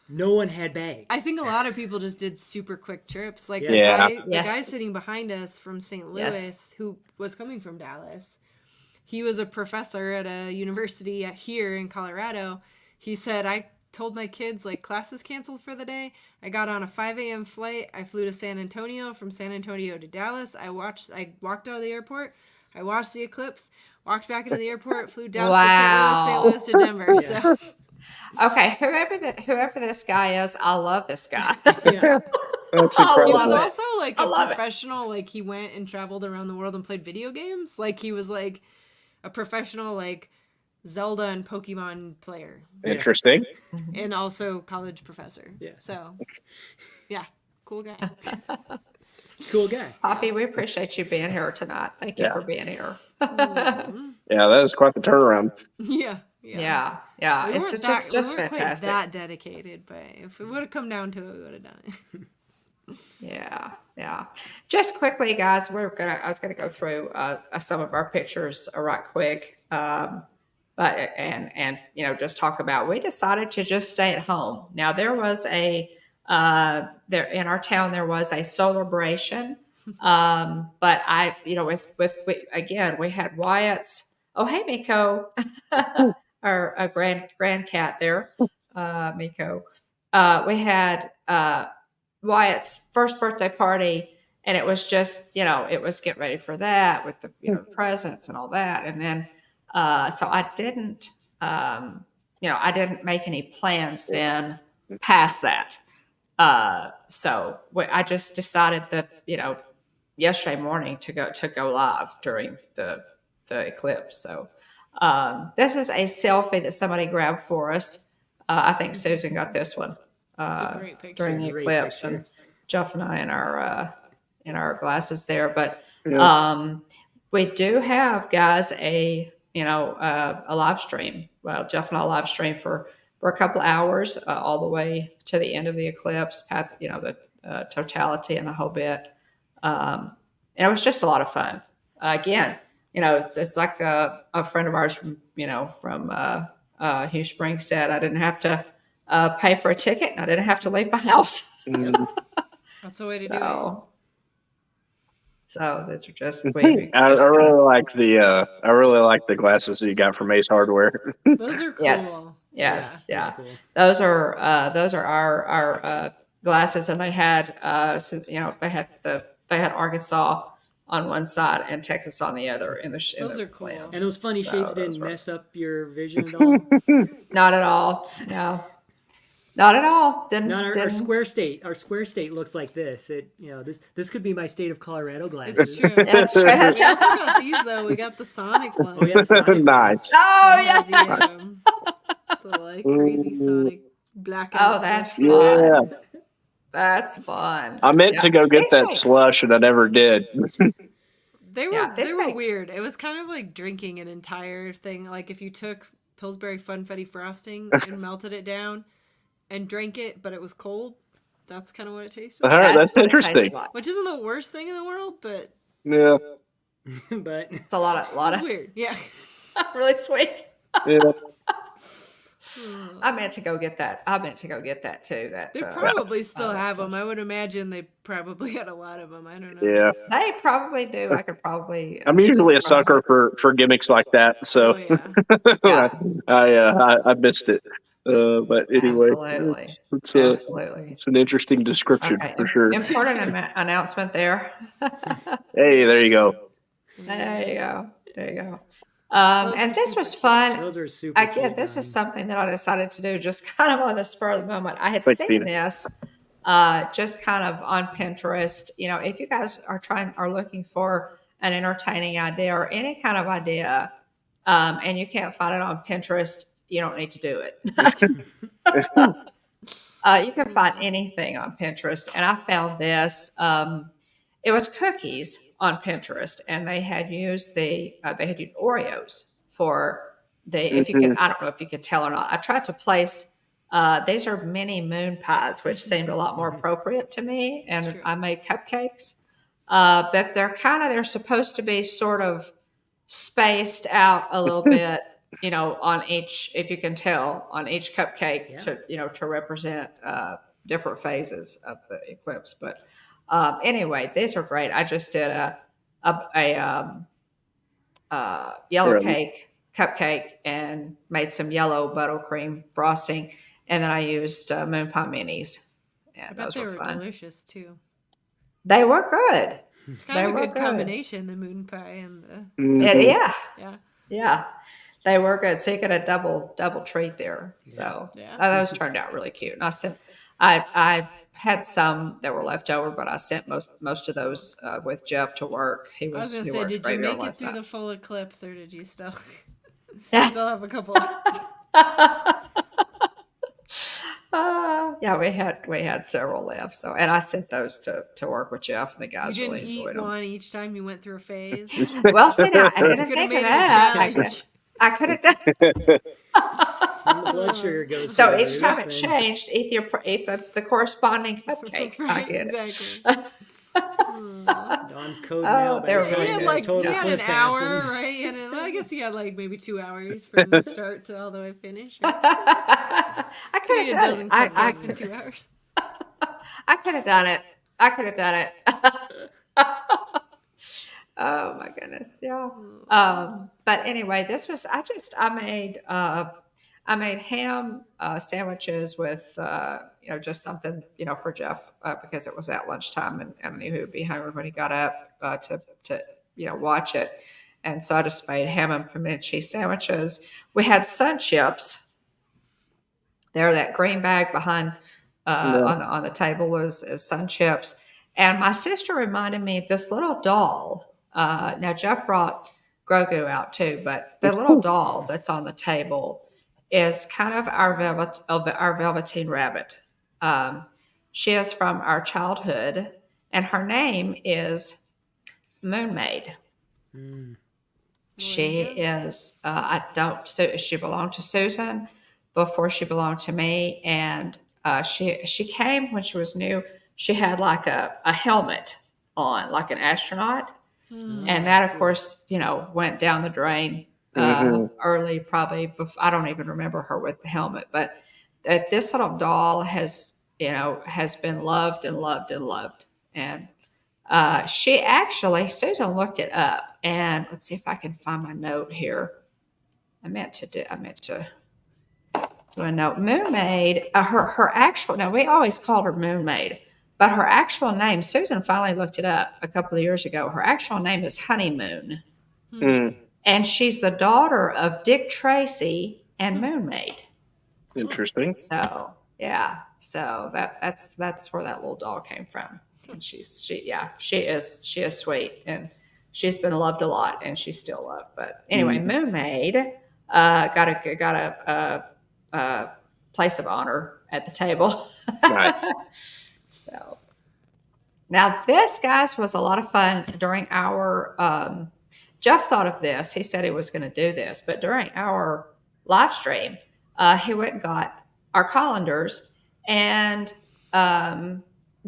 No one had bags.
I think a lot of people just did super quick trips. Like the guy sitting behind us from St. Louis, who was coming from Dallas, he was a professor at a university here in Colorado. He said, I told my kids like classes canceled for the day. I got on a 5 a.m. flight. I flew to San Antonio, from San Antonio to Dallas. I walked out of the airport. I watched the eclipse, walked back into the airport, flew Dallas to St. Louis to Denver. So
okay, whoever this guy is, I love this guy.
That's incredible.
He was also like a professional. Like he went and traveled around the world and played video games. Like he was like a professional like Zelda and Pokemon player.
Interesting.
And also college professor.
Yeah.
So, yeah, cool guy.
Cool guy.
Poppy, we appreciate you being here tonight. Thank you for being here.
Yeah, that is quite the turnaround.
Yeah.
So it's just fantastic.
That dedicated, but if it would have come down to it, we would have done it.
Yeah. Just quickly, guys, I was gonna go through some of our pictures right quick. But just talk about. We decided to just stay at home. Now there was there in our town there was a celebration, but we had Wyatt's. Oh, hey, Miko, our grand cat there, Miko. We had Wyatt's first birthday party, and it was just it was getting ready for that with the presents and all that, and then. So I didn't make any plans then past that. So I just decided that, yesterday morning to go live during the Eclipse. So this is a selfie that somebody grabbed for us. I think Susan got this one during the eclipse, and Jeff and I in our glasses there. But we do have, guys, a live stream. Well, Jeff and I live stream for a couple of hours, all the way to the end of the eclipse, path, the totality and the whole bit. And it was just a lot of fun. Again, it's like a friend of ours from Hugh Springs said, I didn't have to pay for a ticket, and I didn't have to leave my house.
That's the way to do it.
So those are just.
I really like the glasses that you got from Ace Hardware.
Those are cool.
Yes, yeah. Cool. Those are our glasses, and they had they had Arkansas on one side and Texas on the other. Those
are cool.
Plans.
And those funny shapes didn't mess up your vision at all?
Not at all. No. Not at all.
Our square state. Our square state looks like this. This could be my state of Colorado glasses.
It's true.
That's true.
We also got these though. We got the Sonic one.
Oh, yeah, the Sonic
nice.
Oh yeah.
The crazy Sonic blackout.
Oh, that's fun.
Yeah.
That's fun.
I meant to go get that slush, and I never did.
They were weird. It was kind of like drinking an entire thing. Like if you took Pillsbury Funfetti frosting and melted it down and drank it, but it was cold. That's kind of what it tasted like.
All right, that's interesting.
Like.
Which isn't the worst thing in the world, but
yeah,
but
it's a lot of
weird. Yeah,
really sweet.
Yeah.
I meant to go get that. Too.
They probably still have them. I would imagine they probably had a lot of them. I don't know.
Yeah,
they probably do. I could probably.
I'm usually a sucker for gimmicks like that, so I missed it. But anyway, it's an interesting description for sure.
Important announcement there.
Hey, there you go.
There you go. And this was fun.
Those are super.
Again, this is something that I decided to do just kind of on the spur of the moment. I had seen this just kind of on Pinterest. If you guys are looking for an entertaining idea or any kind of idea, and you can't find it on Pinterest, you don't need to do it. You can find anything on Pinterest, and I found this. It was cookies on Pinterest, and they had used Oreos for if you can. I don't know if you could tell or not. I tried to place. These are mini moon pies, which seemed a lot more appropriate to me, and I made cupcakes. But they're supposed to be sort of spaced out a little bit. On each, if you can tell, on each cupcake to represent different phases of the eclipse. But anyway, these are great. I just did a yellow cupcake and made some yellow buttercream frosting, and then I used moon pie minis. And those were fun.
Delicious too.
They were good.
It's kind of a good combination, the moon pie and the
yeah. They were good. So you got a double treat there. So those turned out really cute. And I had some that were left over, but I sent most of those with Jeff to work.
I was going to say, did you make it through the full eclipse, or did you still have a couple?
We had several left. So, and I sent those to work with Jeff, and the guys really enjoyed them.
You didn't eat one each time you went through a phase?
Well, see, I didn't think of that. I could have done.
The blood sugar goes.
So each time it changed, eat the corresponding cupcake.
Right,
I get
exactly.
Dawn's code now.
He
had an hour, right? And I guess he had maybe 2 hours from the start to all the way finish.
I could have done it.
Cupcakes in 2 hours.
I could have done it. Oh my goodness, yeah. But anyway, this was I made ham sandwiches with just something for Jeff because it was at lunchtime and I knew he would be hungry when he got up to watch it, and so I just made ham and pimento cheese sandwiches. We had sun chips. There, that green bag behind on the table is sun chips, and my sister reminded me of this little doll. Now Jeff brought Grogu out too. But the little doll that's on the table is kind of our Velveteen Rabbit. She is from our childhood, and her name is Moon Maid. She is, she belonged to Susan before she belonged to me. And she came when she was new. She had like a helmet on, like an astronaut. And that, of course, went down the drain early, probably. Before, I don't even remember her with the helmet. But this little doll has been loved and loved and loved. And Susan looked it up, and let's see if I can find my note here. I meant to do a note. Moon Maid, her actual, now we always called her Moon Maid, but her actual name, Susan finally looked it up a couple of years ago. Her actual name is Honeymoon. And she's the daughter of Dick Tracy and Moon Maid.
Interesting.
So, yeah. So that's where that little doll came from. And she is sweet, and she's been loved a lot, and she's still loved. But anyway, Moon Maid got a place of honor at the table.
Right.
So now this, guys, was a lot of fun during our. Jeff thought of this. He said he was going to do this, but during our live stream, he went and got our colanders and.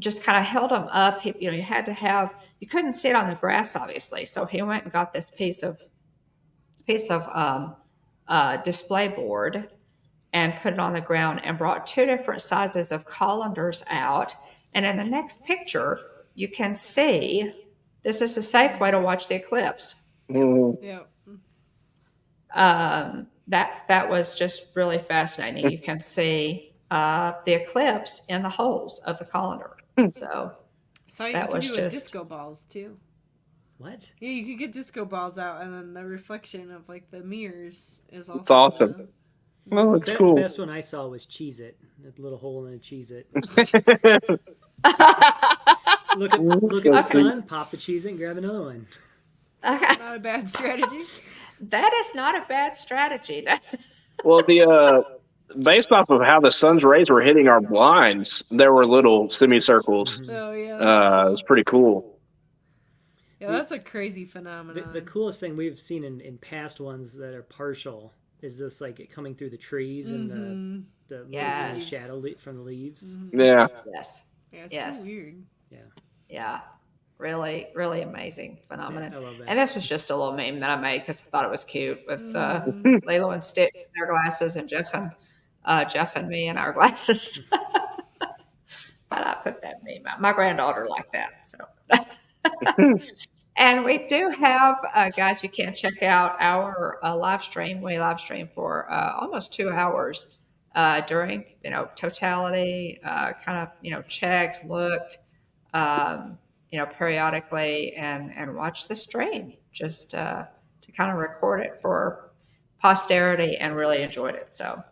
Just kind of held them up. You couldn't sit on the grass, obviously. So he went and got this piece of display board and put it on the ground and brought 2 different sizes of colanders out. And in the next picture, you can see, this is a safe way to watch the eclipse.
Yeah.
That was just really fascinating. You can see the eclipse in the holes of the colander. So
that was just disco balls too.
What?
Yeah, you could get disco balls out, and then the reflection of like the mirrors is also.
It's awesome. Well, it's cool.
The best one I saw was Cheez-It. A little hole in a Cheez-It. Look at the sun, pop the Cheez-It, and grab another one.
Okay.
Not a bad strategy.
That is not a bad strategy.
Well, based off of how the sun's rays were hitting our blinds, there were little semicircles.
Oh yeah.
Cool. It was pretty cool.
Yeah, that's a crazy phenomenon.
The coolest thing we've seen in past ones that are partial is just like it coming through the trees and the shadow from the leaves.
Yeah.
Yes.
Yeah, it's so weird.
Yeah.
Yeah. Really, really amazing phenomenon.
Yeah, I love that.
And this was just a little meme that I made because I thought it was cute with Lilo and Stitch in their glasses and Jeff and me in our glasses. But I put that meme out. My granddaughter liked that. So, and we do have, guys, you can check out our live stream. We live stream for almost 2 hours during, totality, kind of, checked, looked, periodically and watch the stream just to kind of record it for posterity and really enjoyed it. So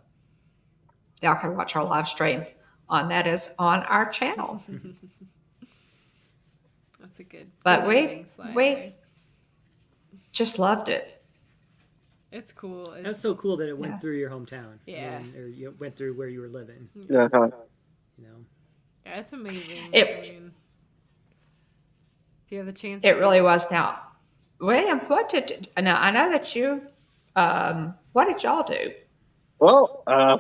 y'all can watch our live stream that is on our channel.
That's a good.
But we just loved it.
It's cool.
That's so cool that it went through your hometown.
Yeah.
Or you went through where you were living.
Yeah.
Yeah, it's amazing. If you have the chance.
It really was. Now, William, now I know that you, what did y'all do?
Well, I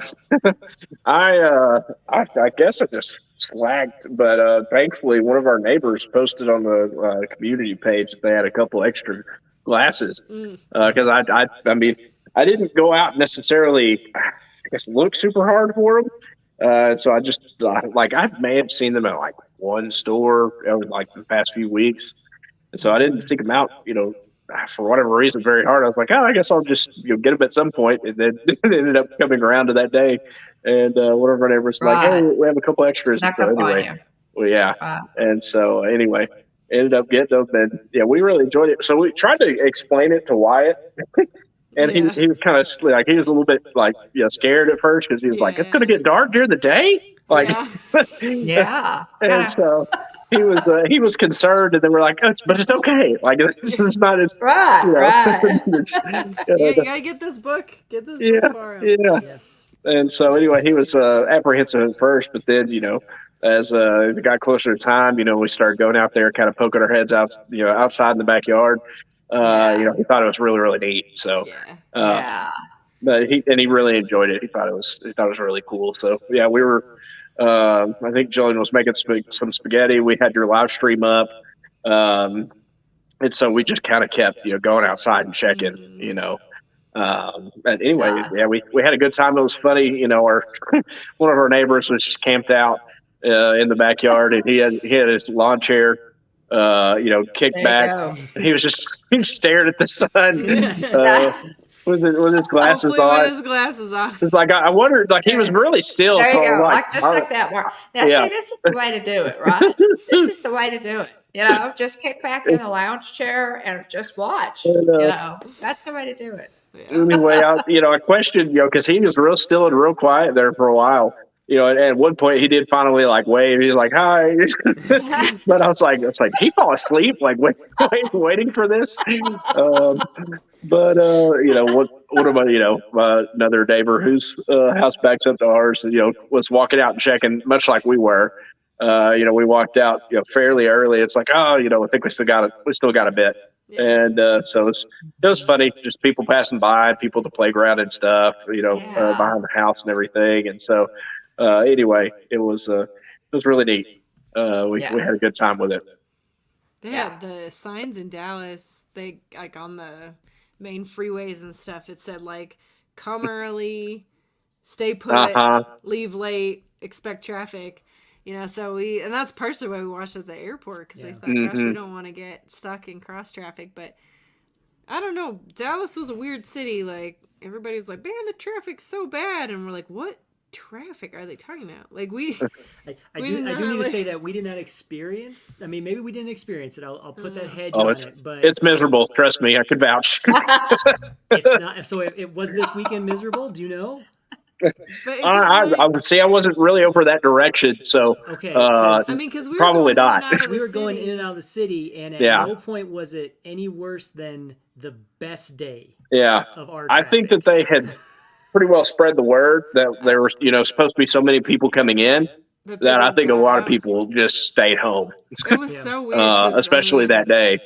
guess I just slacked, but thankfully one of our neighbors posted on the community page that they had a couple extra glasses. Because I didn't go out necessarily, I guess, look super hard for them. So I just I may have seen them at like one store over like the past few weeks, and so I didn't seek them out, for whatever reason, very hard. I was like, I guess I'll just get them at some point, and then it ended up coming around to that day, and one of our neighbors was like, hey, we have a couple extras. So anyway, well, yeah, and so anyway, ended up getting them, and we really enjoyed it. So we tried to explain it to Wyatt. And he was kind of he was a little bit scared at first because he was like, it's going to get dark during the day. And so he was concerned, and they were like, but it's okay. Like this is not as
right,
right.
You gotta get this book. Get this book for him.
Yeah. And so anyway, he was apprehensive at first, but then as it got closer to time, we started going out there, kind of poking our heads out, outside in the backyard. He thought it was really, really neat. So but he really enjoyed it. He thought it was really cool. So yeah, we were. I think Jillian was making some spaghetti. We had your live stream up, and so we just kind of kept going outside and checking. But anyway, we had a good time. It was funny. Our one of our neighbors was just camped out in the backyard, and he had his lawn chair, kicked back. And he was just staring at the sun with his glasses on.
With his glasses off.
It's like I wondered, like he was really still.
There you
so
go,
like
that. Mark. Now, see, this is the way to do it, right? This is the way to do it. Just kick back in a lounge chair and just watch. That's the way to do it.
Anyway, I questioned, because he was real still and real quiet there for a while. And at one point he did finally like wave. He's like, "Hi," but I was like, he fall asleep, like waiting for this. But what about another neighbor whose house backs up to ours? Was walking out and checking, much like we were. We walked out fairly early. It's like, I think we still got a bit. And so it was funny, just people passing by, people at the playground and stuff, behind the house and everything. And so anyway, it was really neat. We had a good time with it.
They had the signs in Dallas. They like on the main freeways and stuff. It said like, "Come early, stay put, leave late, expect traffic." So and that's partially why we watched at the airport, because we thought, gosh, we don't want to get stuck in cross traffic. But I don't know. Dallas was a weird city. Like, everybody was like, man, the traffic's so bad. And we're like, what traffic are they talking about? Like,
I do need to say that we did not experience. I mean, maybe we didn't experience it. I'll put that hedge on it. But
it's miserable. Trust me, I could vouch.
It's not. So it was this weekend miserable? Do you know?
I wasn't really over that direction, so
okay.
Because we were
probably not.
We were going in and out of the city, and at no point was it any worse than the best day. Of our traffic.
I think that they had pretty well spread the word that there were, supposed to be so many people coming in that I think a lot of people just stayed home.
It was so weird,
especially that day.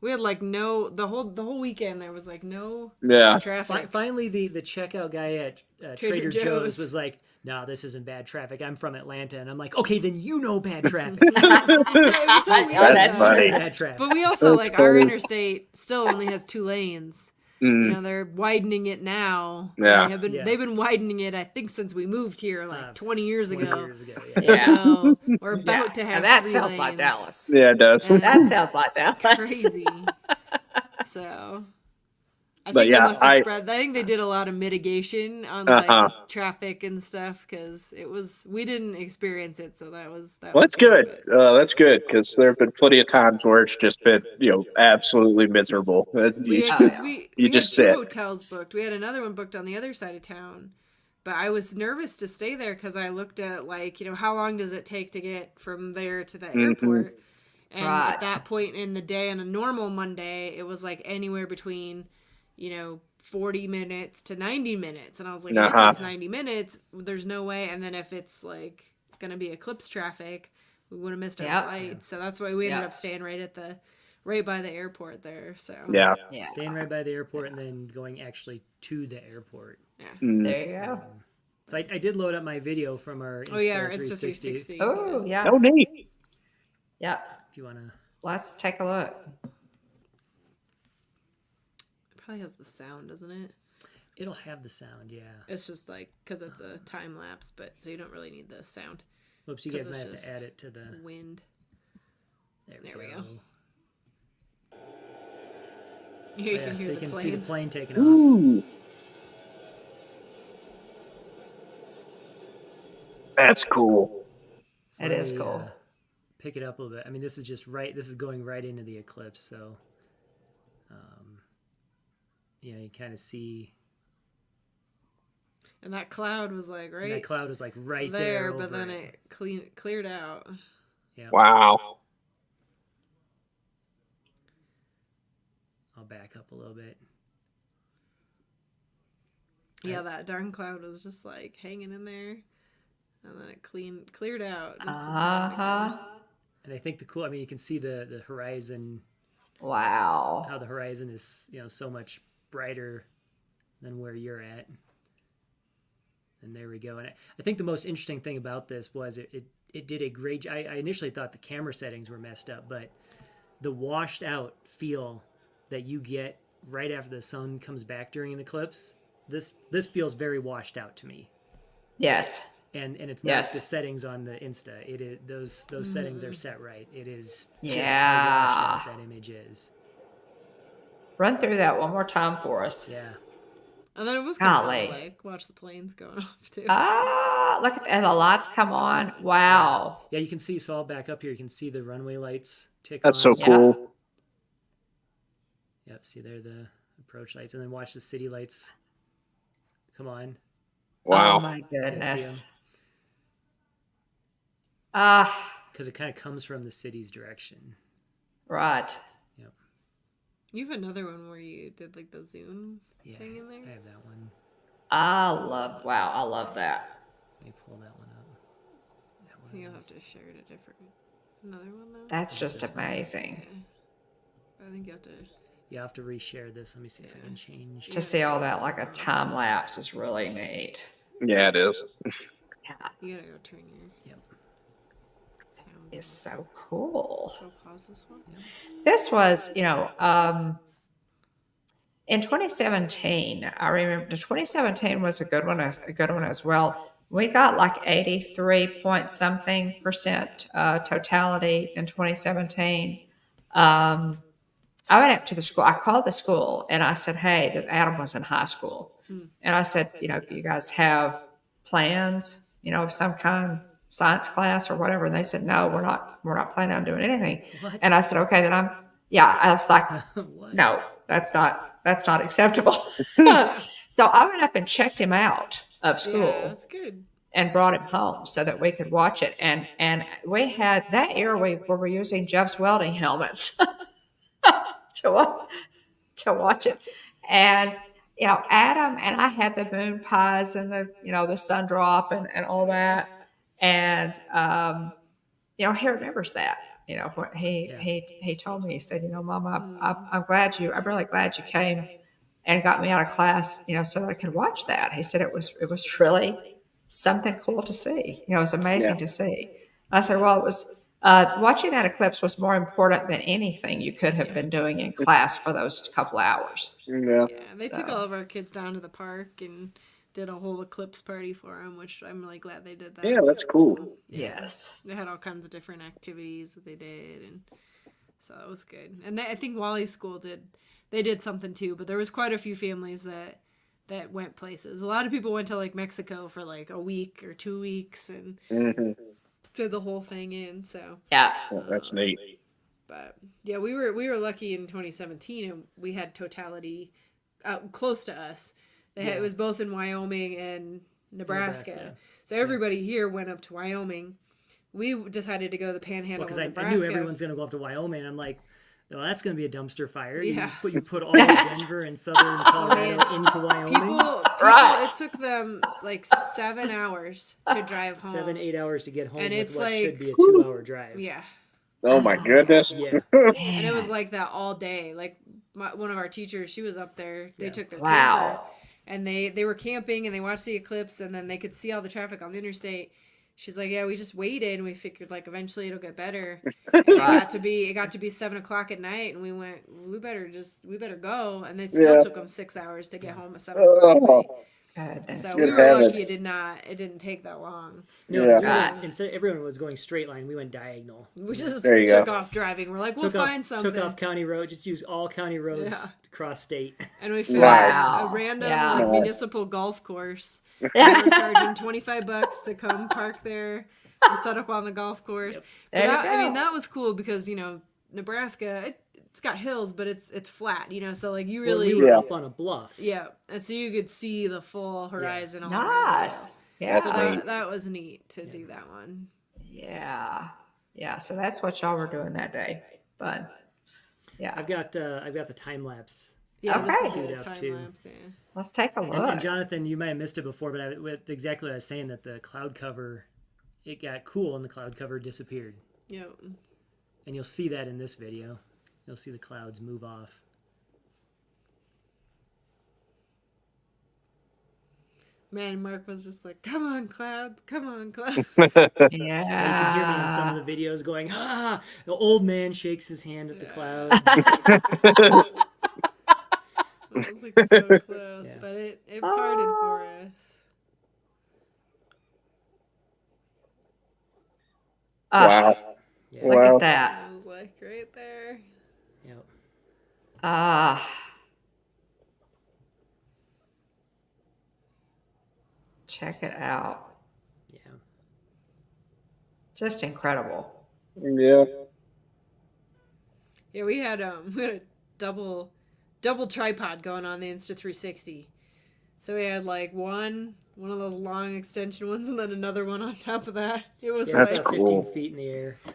We had like the whole weekend there was like no traffic.
Finally, the checkout guy at Trader Joe's was like, "No, this isn't bad traffic. I'm from Atlanta," and I'm like, "Okay, then bad traffic."
It was so weird.
That's funny.
Bad traffic.
But we also our interstate still only has 2 lanes. They're widening it now.
Yeah.
They've been widening it, I think, since we moved here 20 years ago.
Yeah.
So we're about to have
that
3
sounds
lanes.
like Dallas.
Yeah, it does.
That sounds like Dallas.
Crazy. So I think they must have spread. I think they did a lot of mitigation on traffic and stuff, because we didn't experience it, so that was
that's good. That's good, because there have been plenty of times where it's just been absolutely miserable.
We had 2 hotels booked. We had another one booked on the other side of town, but I was nervous to stay there because I looked at how long does it take to get from there to the airport, and at that point in the day on a normal Monday, it was like anywhere between 40 minutes to 90 minutes. And I was like, if it takes 90 minutes, there's no way. And then if it's like going to be eclipse traffic, we would have missed our flight. So that's why we ended up staying right by the airport there. So
staying right by the airport and then going actually to the airport.
There you go.
So I did load up my video from our Insta 360.
Oh, yeah.
Oh, neat.
Yeah.
If you want to.
Let's take a look.
Probably has the sound, doesn't it?
It'll have the sound, yeah.
It's just because it's a time lapse, but so you don't really need the sound.
Whoops, you guys might have to add it to the
wind. There we go. You can hear the
see the plane taking
off. That's cool.
It is cool.
Pick it up a little bit. I mean, this is just this is going right into the eclipse, so you kind of see.
And that cloud was right
right
there,
but
then it cleared out.
Yeah.
Wow.
I'll back up a little bit.
Yeah, that darn cloud was just like hanging in there, and then it cleared out.
And I think you can see the horizon.
Wow.
How the horizon is, so much brighter than where you're at. And there we go. And I think the most interesting thing about this was it did a great job. I initially thought the camera settings were messed up, but the washed out feel that you get right after the sun comes back during an eclipse, this feels very washed out to me.
Yes.
And it's not the settings on the Insta. It is those settings are set right. It is just how washed out that image is.
Run through that one more time for us.
Yeah.
And then it was kind of fun to like watch the planes going off too.
Look at and the lights come on. Wow.
Yeah, you can see. So I'll back up here. You can see the runway lights tick on.
That's so cool.
Yep. See there the approach lights, and then watch the city lights come on.
Wow.
Oh my goodness.
Because it kind of comes from the city's direction.
Right.
Yep.
You have another one where you did like the zoom thing in there?
I have that one.
I love that.
Let me pull that one up.
You'll have to share it another one though.
That's just amazing.
Yeah. I think you have to.
You have to reshare this. Let me see if I can change.
To see all that like a time lapse is really neat.
Yeah, it is.
Yeah. You gotta go turn your sound.
It's so cool.
Go pause this one.
Yep.
This was, in 2017, I remember 2017 was a good one as well. We got like 83 point something percent totality in 2017. I went up to the school. I called the school and I said, hey, Adam was in high school. And I said, you guys have plans, of some kind, science class or whatever. And they said, no, we're not planning on doing anything.
What?
And I said, okay, then I was like, no, that's not acceptable. So I went up and checked him out of school.
Yeah, that's good.
And brought him home so that we could watch it. And we had that year we were using Jeff's welding helmets to watch it. And Adam and I had the moon pies and the sun drop and all that. And he remembers that. What he told me. He said, Mom, I'm really glad you came and got me out of class, so that I could watch that. He said it was really something cool to see. It was amazing to see. I said, well, it was watching that eclipse was more important than anything you could have been doing in class for those couple hours.
Yeah.
They took all of our kids down to the park and did a whole eclipse party for them, which I'm really glad they did that.
Yeah, that's cool.
Yes.
They had all kinds of different activities that they did, and so that was good. And I think Wally's school did something too, but there was quite a few families that went places. A lot of people went to like Mexico for like a week or 2 weeks and did the whole thing in. So
yeah,
that's neat.
But yeah, we were lucky in 2017, and we had totality close to us. It was both in Wyoming and Nebraska. So everybody here went up to Wyoming. We decided to go to the Panhandle of Nebraska.
I knew everyone's going to go up to Wyoming. I'm like, well, that's going to be a dumpster fire. Yeah. You put all of Denver and southern Colorado into Wyoming.
People, it took them like 7 hours to drive home.
7-8 hours to get home, and it's like, should be a 2-hour drive.
Yeah.
Oh my goodness.
Yeah.
And it was like that all day. Like one of our teachers, she was up there. They took their camper, and they were camping and they watched the eclipse, and then they could see all the traffic on the interstate. She's like, yeah, we just waited and we figured like eventually it'll get better. And it got to be 7:00 at night, and we went, we better go. And it still took them 6 hours to get home at 7:00 at night. So we were lucky it didn't take that long.
No, instead everyone was going straight line. We went diagonal.
We just took off driving. We're like, we'll find something.
Took off county road. Just use all county roads to cross state.
And we found a random municipal golf course. We were charging $25 to come park there and set up on the golf course. Yep. That was cool because Nebraska. It's got hills, but it's flat, so like you really
we were up on a bluff.
Yeah, and so you could see the full horizon.
Nice.
Yeah, so that was neat to do that one.
Yeah. Yeah, so that's what y'all were doing that day. But yeah,
I've got the time lapse.
Yeah,
okay.
this is a time lapse. Yeah.
Let's take a look.
And Jonathan, you might have missed it before, but exactly what I was saying, that the cloud cover, it got cool and the cloud cover disappeared.
Yep.
And you'll see that in this video. You'll see the clouds move off.
Man, Mark was just like, "Come on, clouds! Come on, clouds!"
Yeah.
You can hear me in some of the videos going, "Ah!" The old man shakes his hand at the cloud.
It was like so close, but it parted for us.
Wow.
Yeah.
Look at that.
I was like right there.
Yep.
Check it out.
Yeah.
Just incredible.
Yeah.
Yeah, we had a double tripod going on the Insta360. So we had like one of those long extension ones and then another one on top of that. It was
Yeah,
like
it's about 15 feet in the air.
It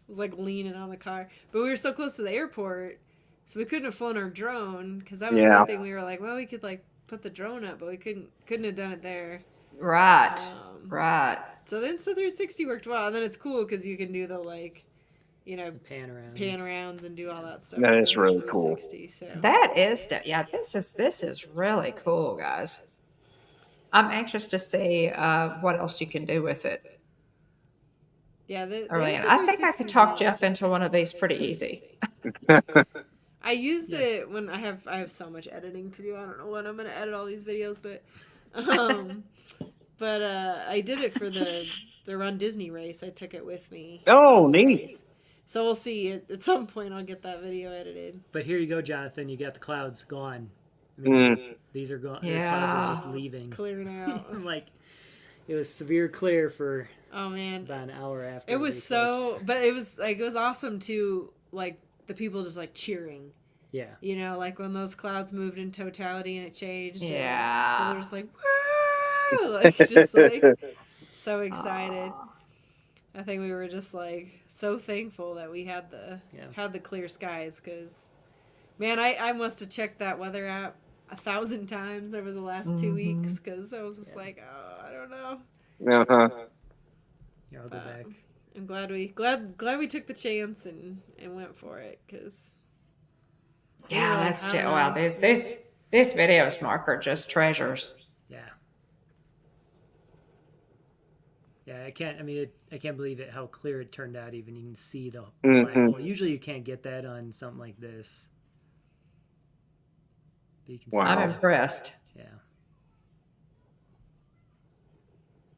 was like leaning on the car. But we were so close to the airport, so we couldn't have flown our drone, because that was the other thing. We were like, well, we could like put the drone up, but we couldn't have done it there.
Right. Right.
So the Insta360 worked well, and then it's cool because you can do the like, you know,
pan
arounds and do all that stuff.
That is really cool.
So.
That is, this is really cool, guys. I'm anxious to see what else you can do with it.
Yeah,
I think I could talk Jeff into one of these pretty easy.
I used it when I have so much editing to do. I don't know when I'm going to edit all these videos, but I did it for the Run Disney race. I took it with me.
Oh, neat.
Race. So we'll see. At some point, I'll get that video edited.
But here you go, Jonathan. You got the clouds gone. I mean, these are gone.
Yeah.
The clouds are just leaving.
Clearing out.
Like, it was severe clear for
about an
hour after.
It was so, but it was awesome too. Like the people just like cheering.
Yeah.
You know, like when those clouds moved in totality and it changed.
Yeah.
People were just like, woo! Like, just like so excited. Aww. I think we were just like so thankful that we had the clear skies, because, man, I must have checked that weather app 1,000 times over the last 2 weeks, because I was just like, oh, I don't know.
Yeah, I'll go back.
I'm glad we took the chance and went for it, because.
Yeah, that's just, wow. These videos, Mark, are just treasures.
Yeah. Yeah, I can't believe it how clear it turned out. Even you can see the black hole. Usually you can't get that on something like this. But you can see
I'm impressed.
Yeah.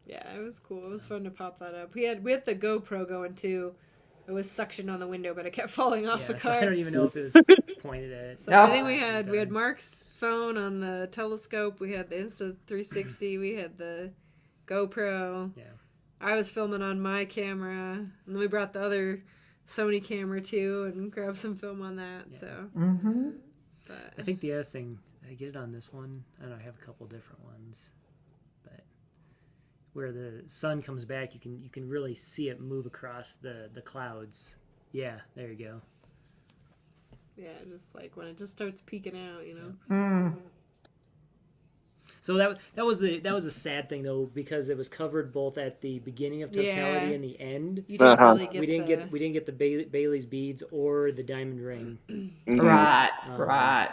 Yeah, it was cool. It was fun to pop that up. We had the GoPro going too. It was suction on the window, but it kept falling off the car.
So I don't even know if it was pointed at it.
So I think we had Mark's phone on the telescope. We had the Insta360. We had the GoPro. Yeah. I was filming on my camera, and then we brought the other Sony camera too and grabbed some film on that. Yeah. So. But
I think the other thing, I get it on this one. I don't know, I have a couple different ones, but where the sun comes back, you can really see it move across the clouds. Yeah, there you go.
Yeah, just like when it just starts peeking out, you know.
So that was a sad thing though, because it was covered both at the beginning of Totality and the end.
You didn't really
we didn't get the Bailey's beads or the diamond ring.
Right.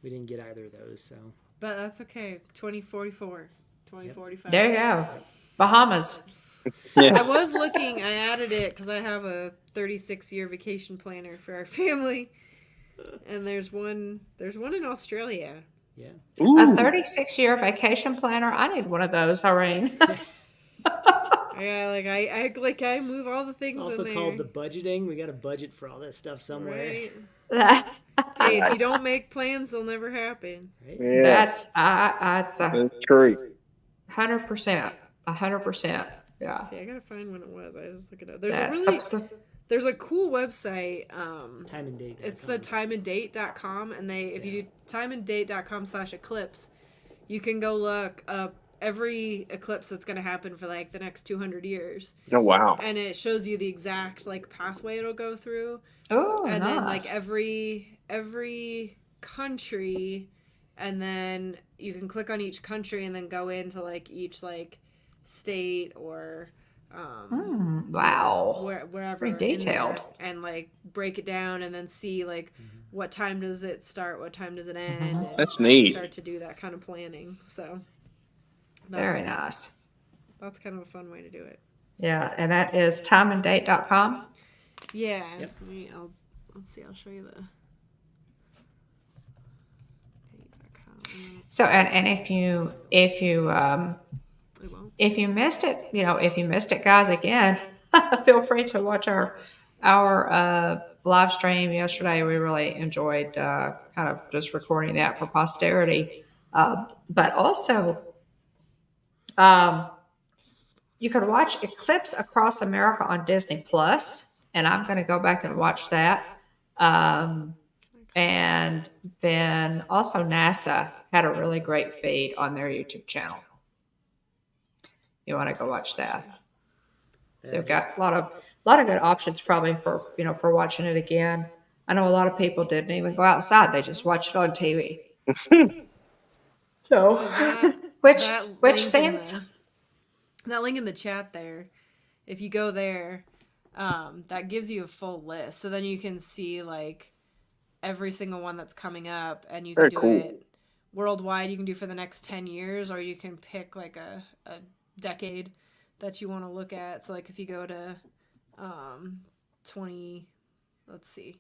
We didn't get either of those, so.
But that's okay. 2044, 2045.
There you go. Bahamas.
I was looking. I added it because I have a 36-year vacation planner for our family, and there's one in Australia.
Yeah.
Ooh. A 36-year vacation planner. I need one of those, Irene.
Yeah, I move all the things.
It's also
in there.
called the budgeting. We got to budget for all that stuff somewhere.
Right. Hey, if you don't make plans, they'll never happen.
Right?
Yeah.
That's
true.
100%. 100%. Yeah.
See, I gotta find when it was. I just look it up. There's a cool website.
Time and Date.
It's the timeanddate.com, and if you do timeanddate.com/eclipse, you can go look up every eclipse that's going to happen for like the next 200 years.
Oh, wow.
And it shows you the exact like pathway it'll go through.
Oh,
and
nice.
then like every country, and then you can click on each country and then go into like each like state or
wow,
wherever,
pretty detailed,
and like break it down and then see like what time does it start, what time does it end. And
that's neat.
start to do that kind of planning. So
very nice.
That's kind of a fun way to do it.
Yeah, and that is timeanddate.com.
Yeah. Yep. Let's see. I'll show you the.
So and if you missed it, if you missed it, guys, again, feel free to watch our live stream yesterday. We really enjoyed kind of just recording that for posterity. But also, you can watch Eclipse Across America on Disney Plus, and I'm going to go back and watch that. And then also NASA had a really great feed on their YouTube channel. You want to go watch that. So we've got a lot of good options probably for watching it again. I know a lot of people didn't even go outside; they just watch it on TV. Which seems
that link in the chat there. If you go there, that gives you a full list. So then you can see like every single one that's coming up, and you can do it worldwide. You can do for the next 10 years, or you can pick like a decade that you want to look at. So like if you go to 20, let's see,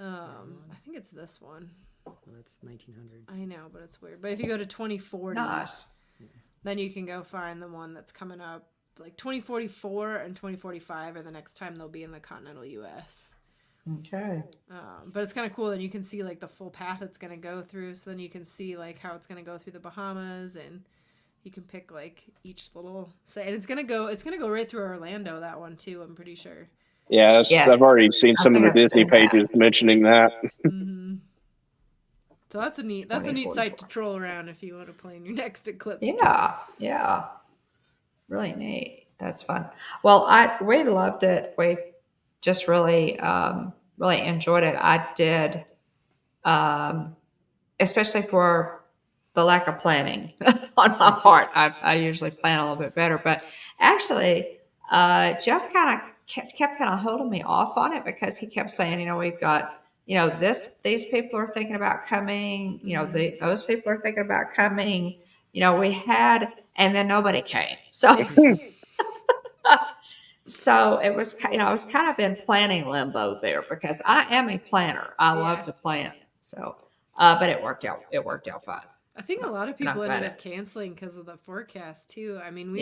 I think it's this one.
Well, that's 1900s.
I know, but it's weird. But if you go to 2040,
nice.
Then you can go find the one that's coming up. Like 2044 and 2045 are the next time they'll be in the continental U.S.
Okay.
But it's kind of cool. Then you can see like the full path it's going to go through. So then you can see like how it's going to go through the Bahamas, and you can pick like each little say, and it's going to go right through Orlando, that one too, I'm pretty sure.
Yeah, yes. I've already seen some of the Disney pages mentioning that.
Mm-hmm. So that's a neat site to troll around if you want to plan your next eclipse.
Yeah. Really neat. That's fun. Well, we loved it. We just really enjoyed it. I did, especially for the lack of planning on my part. I usually plan a little bit better, but actually, Jeff kind of kept holding me off on it because he kept saying, we've got, these people are thinking about coming, those people are thinking about coming, we had, and then nobody came. So, so it was, I was kind of in planning limbo there because I am a planner. I love to plan. So, but it worked out. It worked out fine.
I think a lot of people ended up canceling because of the forecast too. I mean,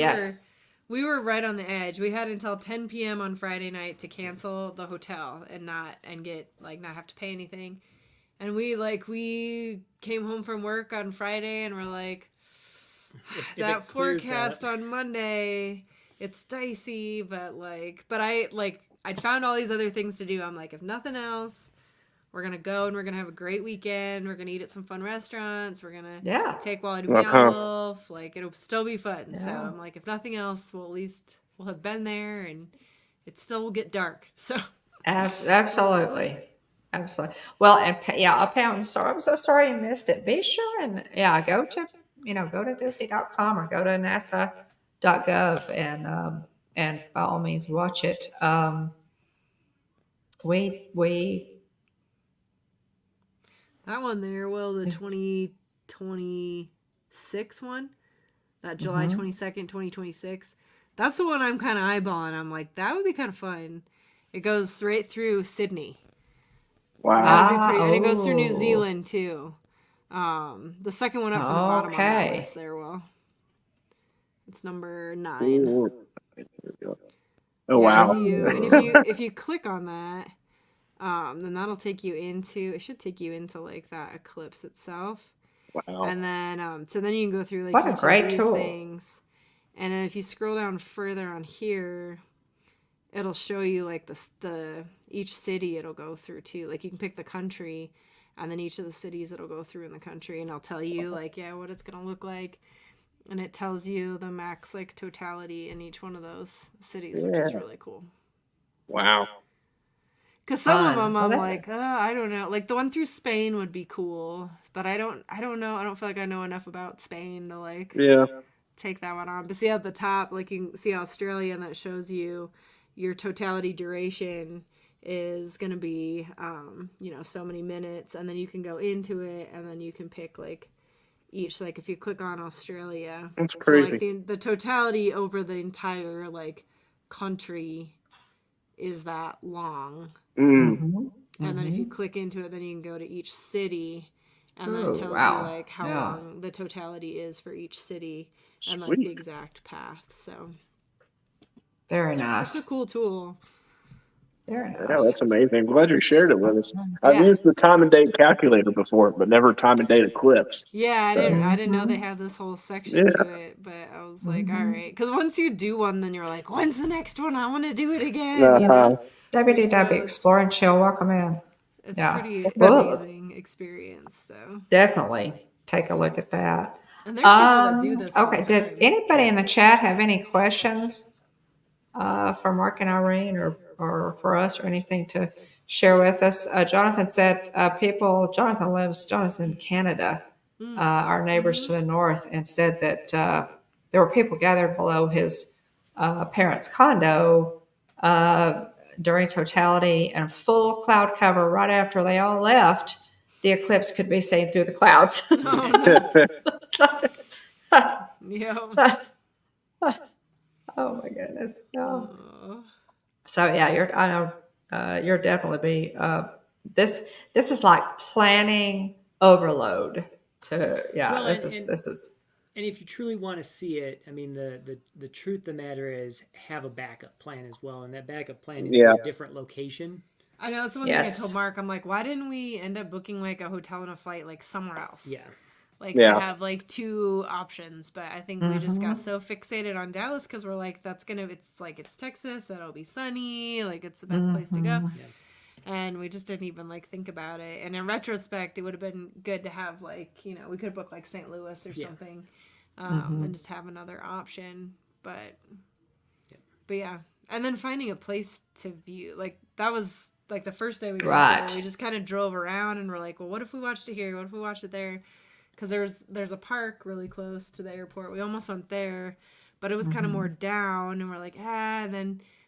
we were right on the edge. We had until 10 p.m. on Friday night to cancel the hotel and not have to pay anything. And we came home from work on Friday and we're like, that forecast on Monday, it's dicey, but I'd found all these other things to do. I'm like, if nothing else, we're going to go and we're going to have a great weekend. We're going to eat at some fun restaurants. We're going to take Wally to Meow. It'll still be fun. Yeah. So I'm like, if nothing else, we'll have been there and it still will get dark. So
absolutely. Well, and I'm so sorry you missed it. Be sure and go to Disney.com or go to NASA.gov and by all means watch it.
That one there, the 2026 one, that July 22nd, 2026, that's the one I'm kind of eyeballing. I'm like, that would be kind of fun. It goes right through Sydney.
Wow.
And that would be pretty, and it goes through New Zealand too. The second one up from the bottom on that list there, it's number 9.
Ooh. Oh, wow.
If you click on that, then that'll take you into, it should take you into like that eclipse itself.
Wow.
And then, so then you can go through like
what
each
a great
of these
tool.
things. And then if you scroll down further on here, it'll show you like the each city it'll go through too. Like you can pick the country and then each of the cities it'll go through in the country, and I'll tell you like, what it's going to look like. And it tells you the max like totality in each one of those cities, which is really cool.
Wow.
Because some of them I'm like, I don't know. Like the one through Spain would be cool, but I don't know. I don't feel like I know enough about Spain to like take that one on. But see at the top, like you can see Australia, and that shows you your totality duration is going to be, so many minutes, and then you can go into it, and then you can pick like each, like if you click on Australia,
that's crazy.
So like the totality over the entire like country is that long. And then if you click into it, then you can go to each city, and then it tells you like how long the totality is for each city and like the exact path. So
very nice.
It's a cool tool.
Very nice.
Yeah, that's amazing. I'm glad you shared it with us. I've used the time and date calculator before, but never time and date eclipse.
Yeah, I didn't know they had this whole section to it, but I was like, all right. Because once you do one, then you're like, when's the next one? I want to do it again. You know?
www. Explore and Chill. Welcome in.
It's pretty amazing experience. So definitely
take a look at that.
And there's people that do this.
Okay, does anybody in the chat have any questions for Mark and Irene or for us or anything to share with us? Jonathan said Jonathan lives in Canada, our neighbors to the north, and said that there were people gathered below his parents' condo during totality and full cloud cover right after they all left. The eclipse could be seen through the clouds. Oh my goodness. No. So yeah, you're definitely this is like planning overload this is.
And if you truly want to see it, I mean, the truth of the matter is have a backup plan as well. And that backup plan is a different location.
I know. That's one thing I told Mark. I'm like, why didn't we end up booking like a hotel and a flight like somewhere else? Yeah. Like to have like two options. But I think we just got so fixated on Dallas because we're like, it's Texas. That'll be sunny. Like it's the best place to go. Yeah. And we just didn't even like think about it. And in retrospect, it would have been good to have like, we could have booked like St. Louis or something and just have another option. But yeah. And then finding a place to view, like that was like the first day we got there. We just kind of drove around and we're like, well, what if we watched it here? What if we watched it there? Because there's a park really close to the airport. We almost went there, but it was kind of more down. And we're like, and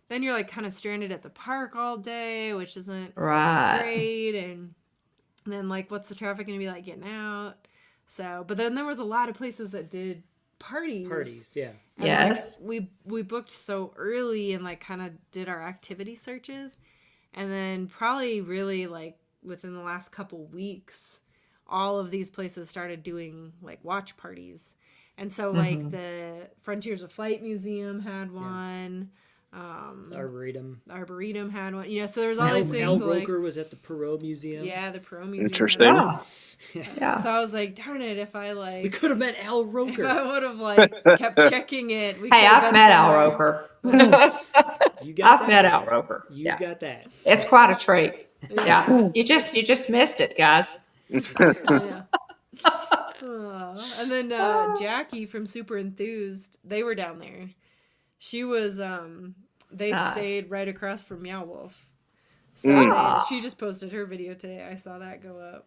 then you're like kind of stranded at the park all day, which isn't great. And then like, what's the traffic going to be like getting out? So, but then there was a lot of places that did parties. Yeah. And
yes.
Like, we booked so early and like kind of did our activity searches. And then probably really like within the last couple weeks, all of these places started doing like watch parties. And so like the Frontiers of Flight Museum had one. Arboretum had one. So there was all these things.
Al Roker was at the Perot Museum.
Yeah, the Perot Museum.
Interesting.
Yeah.
So I was like, darn it, if I like...
We could have met Al Roker.
If I would have like kept checking it.
I've met Al Roker. I've met Al Roker.
You got that.
It's quite a treat. Yeah. You just missed it, guys.
And then Jackie from Super Enthused, they were down there. She was they stayed right across from Meow Wolf. So she just posted her video today. I saw that go up.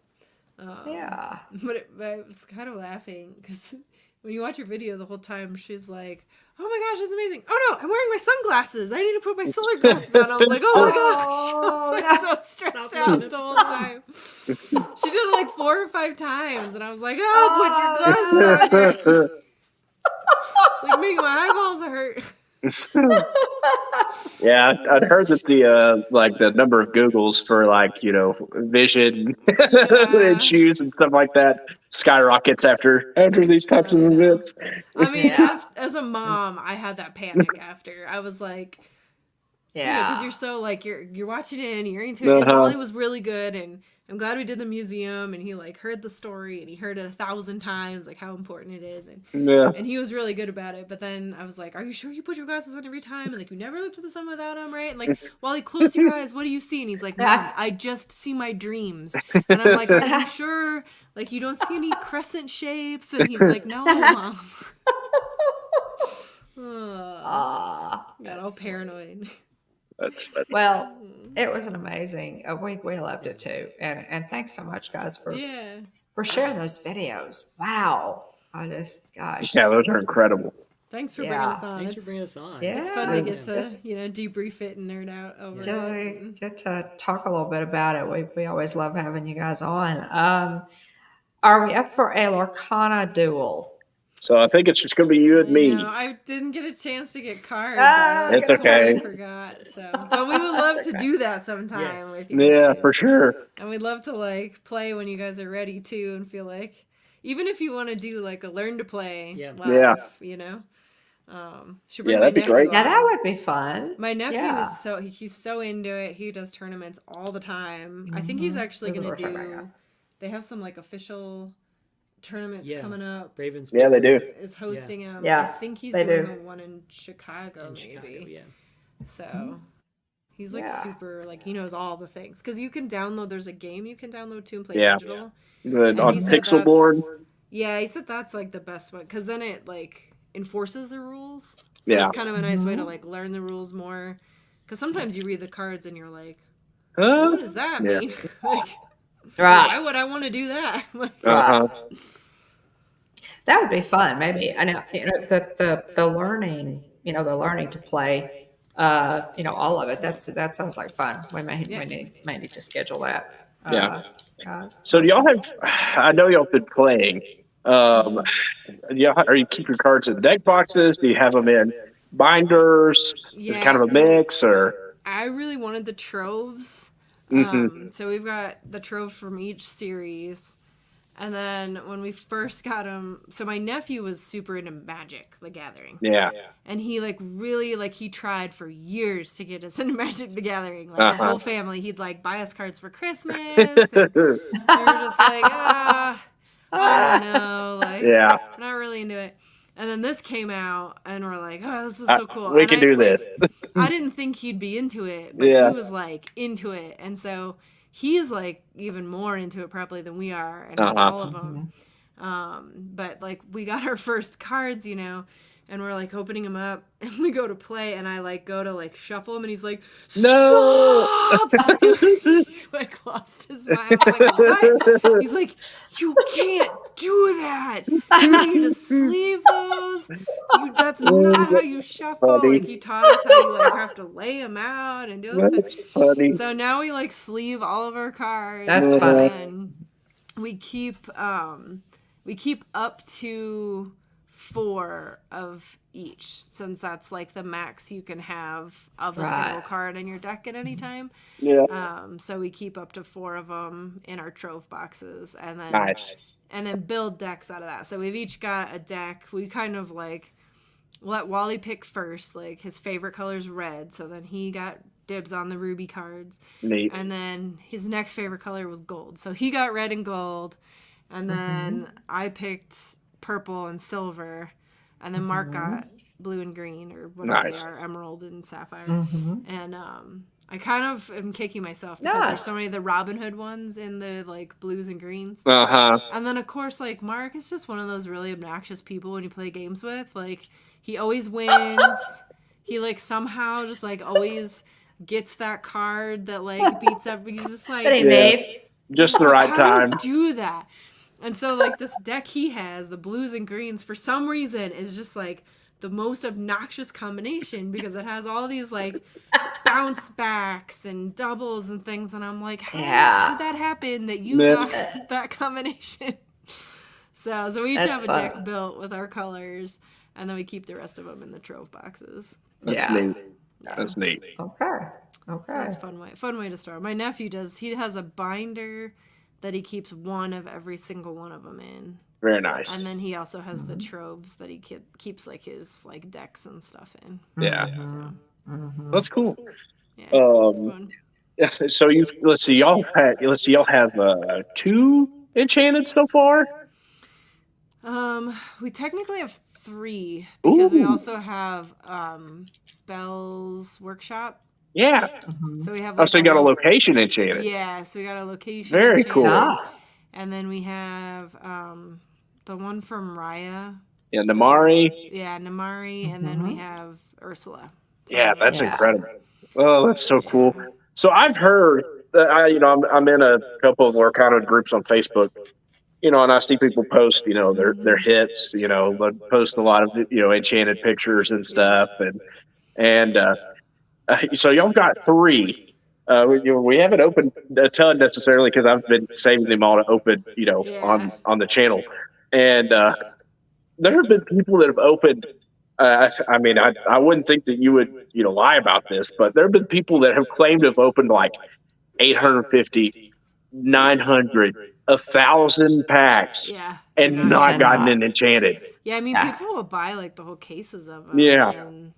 But I was kind of laughing because when you watch her video the whole time, she's like, oh my gosh, that's amazing. Oh no, I'm wearing my sunglasses. I need to put my solar glasses on. I was like, oh my gosh. I was like so stressed out the whole time. She did it like 4 or 5 times. And I was like, oh, put your glasses on. It's like making my eyeballs hurt.
Yeah, I'd heard that the number of Googles for vision and shoes and stuff like that skyrockets after these types of events.
I mean, as a mom, I had that panic after. I was like, because you're so like you're watching it and you're into it. And Ollie was really good, and I'm glad we did the museum, and he like heard the story and he heard it 1,000 times, like how important it is, and he was really good about it. But then I was like, "Are you sure you put your glasses on every time? And like you never looked at the sun without them, right?" And like, Wally, close your eyes. What do you see? And he's like, "Mom, I just see my dreams." And I'm like, "Are you sure? Like you don't see any crescent shapes?" And he's like, "No, Mom." Got all paranoid.
Well, it was an amazing. We loved it too, and thanks so much, guys, for sharing those videos. Wow, gosh,
yeah, those are incredible.
Thanks for bringing us on.
Thanks for bringing us on.
Yeah,
it's fun to get to debrief it and nerd out over it.
Get to talk a little bit about it. We always love having you guys on. Are we up for a Lorcana duel?
So I think it's just going to be you and me.
I didn't get a chance to get cards.
It's okay.
I forgot. But we would love to do that sometime with you.
Yeah, for sure.
And we'd love to play when you guys are ready too, and feel like even if you want to do a learn to play live, should bring
that'd be great.
Yeah, that would be fun.
My nephew he's so into it. He does tournaments all the time. I think he's actually going to do. They have some official tournaments coming up.
Ravens.
Yeah, they do.
Is hosting them.
Yeah,
I think he's doing the one in Chicago, maybe. So he's super he knows all the things, because you can download. There's a game you can download too and play digital.
Good on Pixel board.
Yeah, he said that's the best one, because then it enforces the rules. So it's kind of a nice way to learn the rules more. Because sometimes you read the cards and you're like, what does that mean? Why would I want to do that?
That would be fun. Maybe I know the learning. The learning to play. All of it. That sounds like fun. We may need to schedule that.
So do y'all have? I know y'all been playing. Are you keep your cards in deck boxes? Do you have them in binders? Is it kind of a mix, or?
I really wanted the troves. So we've got the trove from each series, and then when we first got them, so my nephew was super into Magic the Gathering.
Yeah.
And he really he tried for years to get us into Magic the Gathering. The whole family, he'd buy us cards for Christmas. And we were just I don't know, not really into it. And then this came out, and we're like, oh, this is so cool.
We can do this.
I didn't think he'd be into it, but he was into it. And so he's even more into it probably than we are, and has all of them. But we got our first cards, and we're opening them up, and we go to play, and I go to shuffle them, and he's like,
no,
he's lost his mind. I was what? He's like, you can't do that. You need to sleeve those. That's not how you shuffle. He taught us how you have to lay them out and do this. So now we sleeve all of our cards.
That's funny.
And we keep up to 4 of each, since that's the max you can have of a single card in your deck at any time. So we keep up to 4 of them in our trove boxes, and then build decks out of that. So we've each got a deck. We kind of let Wally pick first. His favorite color is red, so then he got dibs on the ruby cards.
Neat.
And then his next favorite color was gold, so he got red and gold. And then I picked purple and silver, and then Mark got blue and green, or whatever they are, emerald and sapphire. And I kind of am kicking myself because there's so many of the Robin Hood ones in the blues and greens. And then of course Mark is just one of those really obnoxious people when you play games with. He always wins. He somehow just always gets that card that beats everybody. He's just
just the right time.
Do you do that? And so this deck he has, the blues and greens, for some reason is just the most obnoxious combination, because it has all these bounce backs and doubles and things, and I'm like, how did that happen that you got that combination? So we each have a deck built with our colors, and then we keep the rest of them in the trove boxes.
That's neat. That's neat.
Okay.
So that's a fun way to start. My nephew he has a binder that he keeps one of every single one of them in.
Very nice.
And then he also has the troves that he keeps his decks and stuff in.
Yeah.
So.
That's cool.
Yeah. Fun.
So let's see, y'all have 2 enchanted so far?
We technically have 3, because we also have Belle's Workshop.
Yeah.
So we have
so you got a location enchanted.
Yeah, so we got a location
Very
enchanted.
cool.
Nice.
And then we have the one from Raya.
Yeah, Namari.
Namari, and then we have Ursula.
Yeah, that's incredible. Oh, that's so cool. So I've heard that I'm in a couple of Lorcana groups on Facebook, and I see people post, their hits, but post a lot of, enchanted pictures and stuff. And so y'all got 3. We haven't opened a ton necessarily because I've been saving them all to open, on the channel. And there have been people that have opened. I wouldn't think that you would, lie about this, but there have been people that have claimed to have opened like 850, 900, 1,000 packs, and not gotten an enchanted.
Yeah, I mean, people will buy like the whole cases of them.
Yeah.
And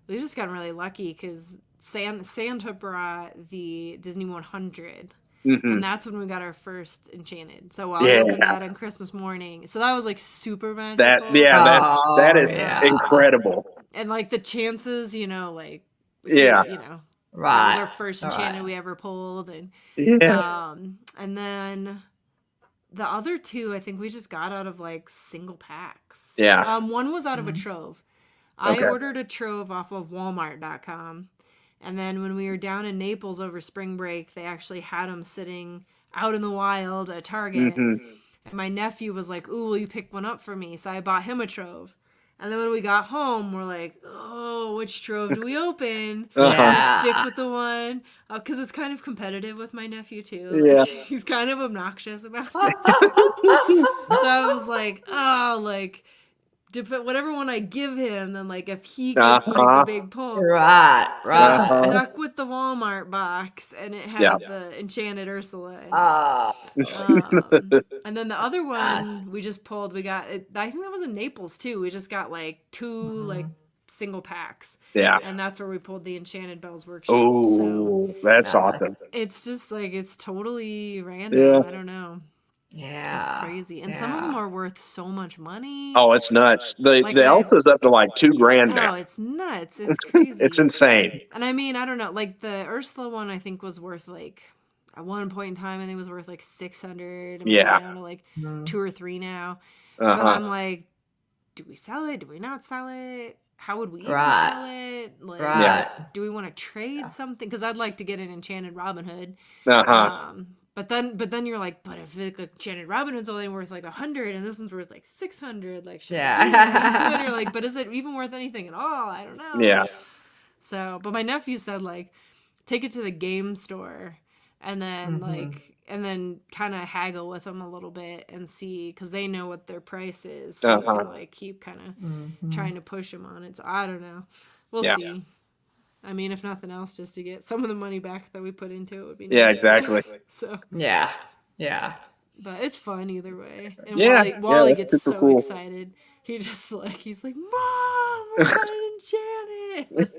we've just gotten really lucky because Santa brought the Disney 100. And that's when we got our first enchanted. So we opened that on Christmas morning. So that was like super magical.
That is incredible.
And like the chances,
right.
that was our first enchanted we ever pulled. And and then the other 2, I think we just got out of like single packs.
Yeah.
One was out of a trove. I ordered a trove off of Walmart.com. And then when we were down in Naples over spring break, they actually had them sitting out in the wild at Target. And my nephew was like, "Ooh, will you pick one up for me?" So I bought him a trove. And then when we got home, we're like, "Oh, which trove do we open?" We stick with the one because it's kind of competitive with my nephew too. Like, he's kind of obnoxious about it. So I was like, "Oh, like." Whatever one I give him, then like if he gets like the big pull,
right.
So I stuck with the Walmart box, and it had the enchanted Ursula. And then the other one we just pulled, we got. I think that was in Naples too. We just got like 2 like single packs.
Yeah,
and that's where we pulled the enchanted Belle's Workshop.
Oh, that's awesome.
It's just like it's totally random. I don't know.
Yeah,
it's crazy, and some of them are worth so much money.
Oh, it's nuts. The Elsa's up to like $2,000 now.
Oh, it's nuts. It's crazy.
It's insane.
And I mean, I don't know. Like the Ursula one, I think was worth like at one point in time, I think it was worth like 600. Down to like 2 or 3 now. But I'm like, do we sell it? Do we not sell it? How would we even sell it? Like, do we want to trade something? Because I'd like to get an enchanted Robin Hood. But then you're like, but if the enchanted Robin Hood's only worth like 100 and this one's worth like 600, like should and you're like, but is it even worth anything at all? I don't know.
Yeah.
So, but my nephew said like, take it to the game store and then and then kind of haggle with them a little bit and see, because they know what their price is. So you can like keep kind of trying to push them on it. So I don't know. We'll see. I mean, if nothing else, just to get some of the money back that we put into it would be nice.
Yeah, exactly.
So
yeah.
But it's fun either way. And Wally gets so excited. He's like, Mom, we're gonna enchanted.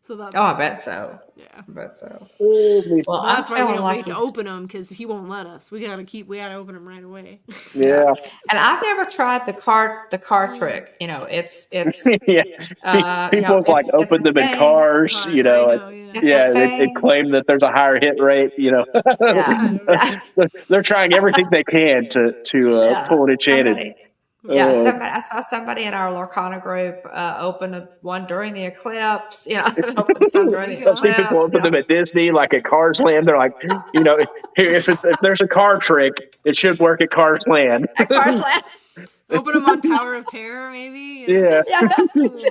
So that's
I bet so.
Yeah,
I bet so.
Well, so that's why we don't wait to open them, because he won't let us. We gotta open them right away.
Yeah.
And I've never tried the card trick. It's
people like open them in cars. They claim that there's a higher hit rate. They're trying everything they can to pull an enchanted.
I saw somebody in our Lorcana group open one during the eclipse. Open some during the eclipse.
I've seen people open them at Disney, like at Cars Land. They're like, if there's a car trick, it should work at Cars Land.
At Cars Land.
Open them on Tower of Terror, maybe.
Yeah.
That's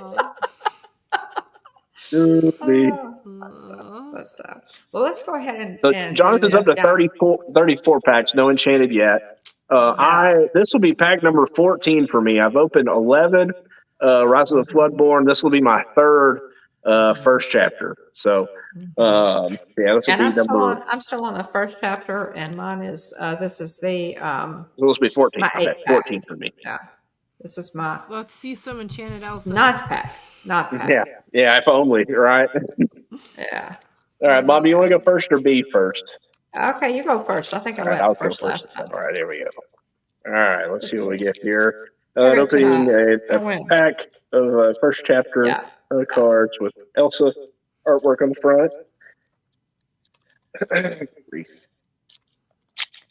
tough. Well, let's go ahead and
Jonathan's up to 34 packs, no enchanted yet. This will be pack number 14 for me. I've opened 11 Rise of the Floodborn. This will be my third first chapter. So this will be
I'm still on the first chapter, and mine is this is the
this will be 14. 14 for me.
Yeah. This is my
let's see some enchanted Elsa.
Not pack.
Yeah, if only, right?
Yeah.
All right, Bob, do you want to go first or be first?
Okay, you go first. I think I went first last time.
All right, here we go. All right, let's see what we get here. Opening a pack of first chapter cards with Elsa artwork on the front.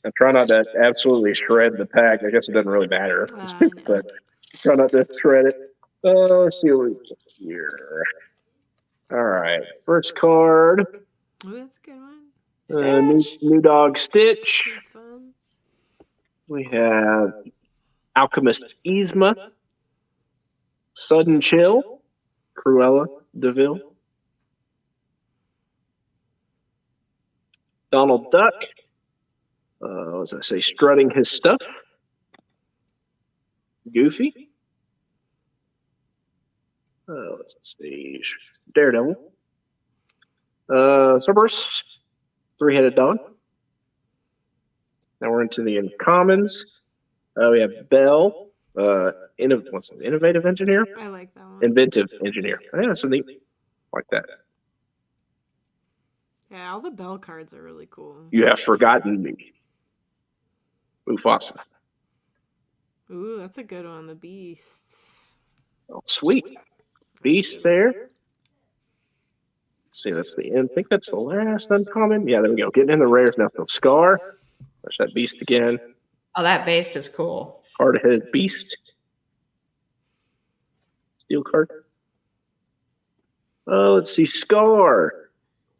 I try not to absolutely shred the pack. I guess it doesn't really matter, but try not to shred it. Let's see what we get here. All right, first card.
Oh, that's a good one.
New dog Stitch.
That's fun.
We have Alchemist Yzma, Sudden Chill, Cruella DeVille, Donald Duck, as I say, strutting his stuff, Goofy, let's see, Daredevil, Cerberus, Three-Headed Dog. Now we're into the uncommons. We have Belle, Innovative Engineer?
I like that one.
Inventive Engineer. I think that's a neat, like that.
Yeah, all the Belle cards are really cool.
You have forgotten me. Mufasa.
Ooh, that's a good one. The Beast.
Oh, sweet. Beast there. Let's see, that's the end. I think that's the last uncommon. Yeah, there we go. Getting in the rares now. So Scar. There's that Beast again.
Oh, that Beast is cool.
Hard-headed Beast. Steel card. Let's see. Scar.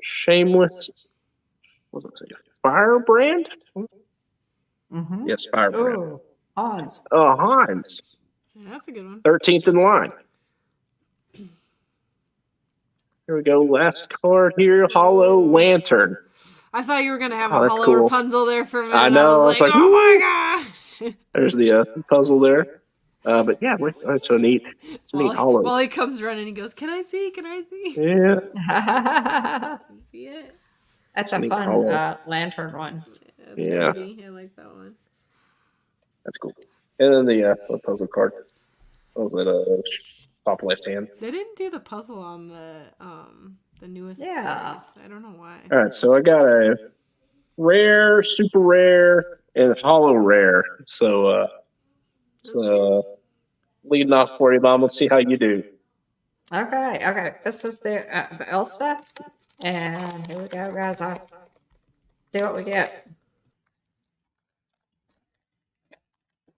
Shameless. What was it? Firebrand?
Mm-hmm.
Yes, Firebrand.
Oh, Hans.
Hans.
Yeah, that's a good one.
13th in line. Here we go. Last card here. Hollow Lantern.
I thought you were going to have a Hollow
cool.
Rapunzel there for a minute.
I know.
I was like, oh my gosh.
There's the puzzle there. But yeah, that's so neat. It's a neat hollow.
While he comes running, he goes, can I see? Can I see?
Yeah.
Can you see it?
That's a fun lantern one.
Yeah, pretty. I like that one.
That's cool. And then the puzzle card. What was that? Top left hand.
They didn't do the puzzle on the newest series. I don't know why.
All right, so I got a rare, super rare, and hollow rare. So leading off for you, Mom. Let's see how you do.
Okay. This is the Elsa, and here we go, guys. I'll see what we get.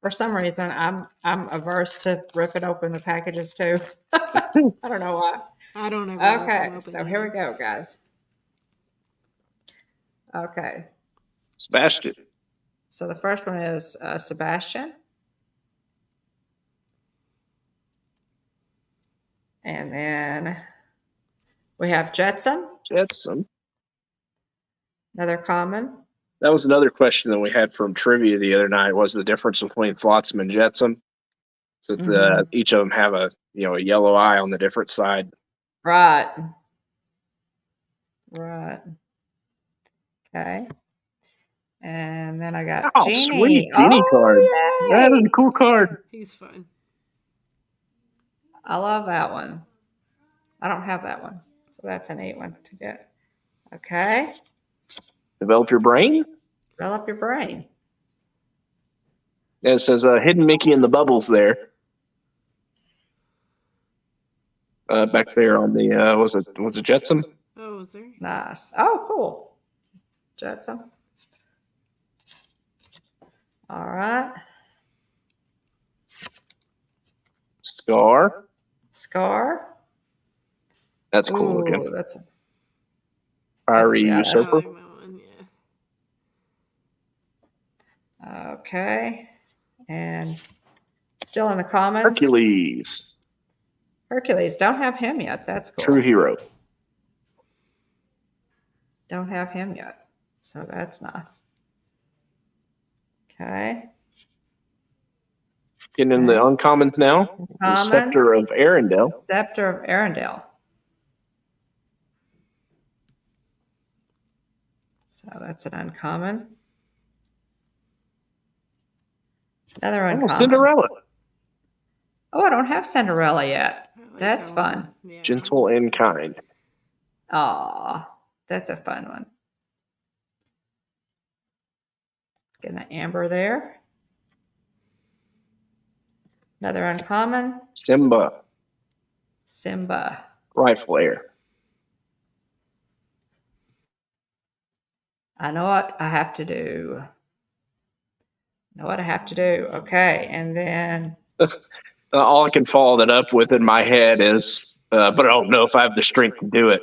For some reason, I'm averse to ripping open the packages too. I don't know why.
I don't ever.
Okay, so here we go, guys. Okay.
Sebastian.
So the first one is Sebastian. And then we have Jetsam. Another common.
That was another question that we had from trivia the other night. Was the difference between Flotsam and Jetsam? So each of them have a yellow eye on the different side.
Right. Okay. And then I got Genie.
Sweet Genie card.
Yay.
That is a cool card.
He's fun.
I love that one. I don't have that one, so that's a neat one to get. Okay.
Develop your brain.
Develop your brain.
And it says hidden Mickey in the bubbles there. Back there on the was it Jetsam?
Oh, was there?
Nice. Oh, cool. Jetsam. All right. Scar.
That's cool looking.
That's
Fiery Usurper.
Like that one, yeah.
Okay. And still in the commons. Hercules. Don't have him yet. That's cool.
True hero.
Don't have him yet. So that's nice. Okay.
Getting in the uncommons now. The Scepter of Arendelle.
Scepter of Arendelle. So that's an uncommon. Another uncommon.
Cinderella.
Oh, I don't have Cinderella yet. That's fun.
Yeah.
Gentle and kind.
Aw, that's a fun one. Getting the amber there. Another uncommon.
Simba. Rifle Air.
I know what I have to do. Know what I have to do. Okay, and then
all I can follow that up with in my head is, but I don't know if I have the strength to do it.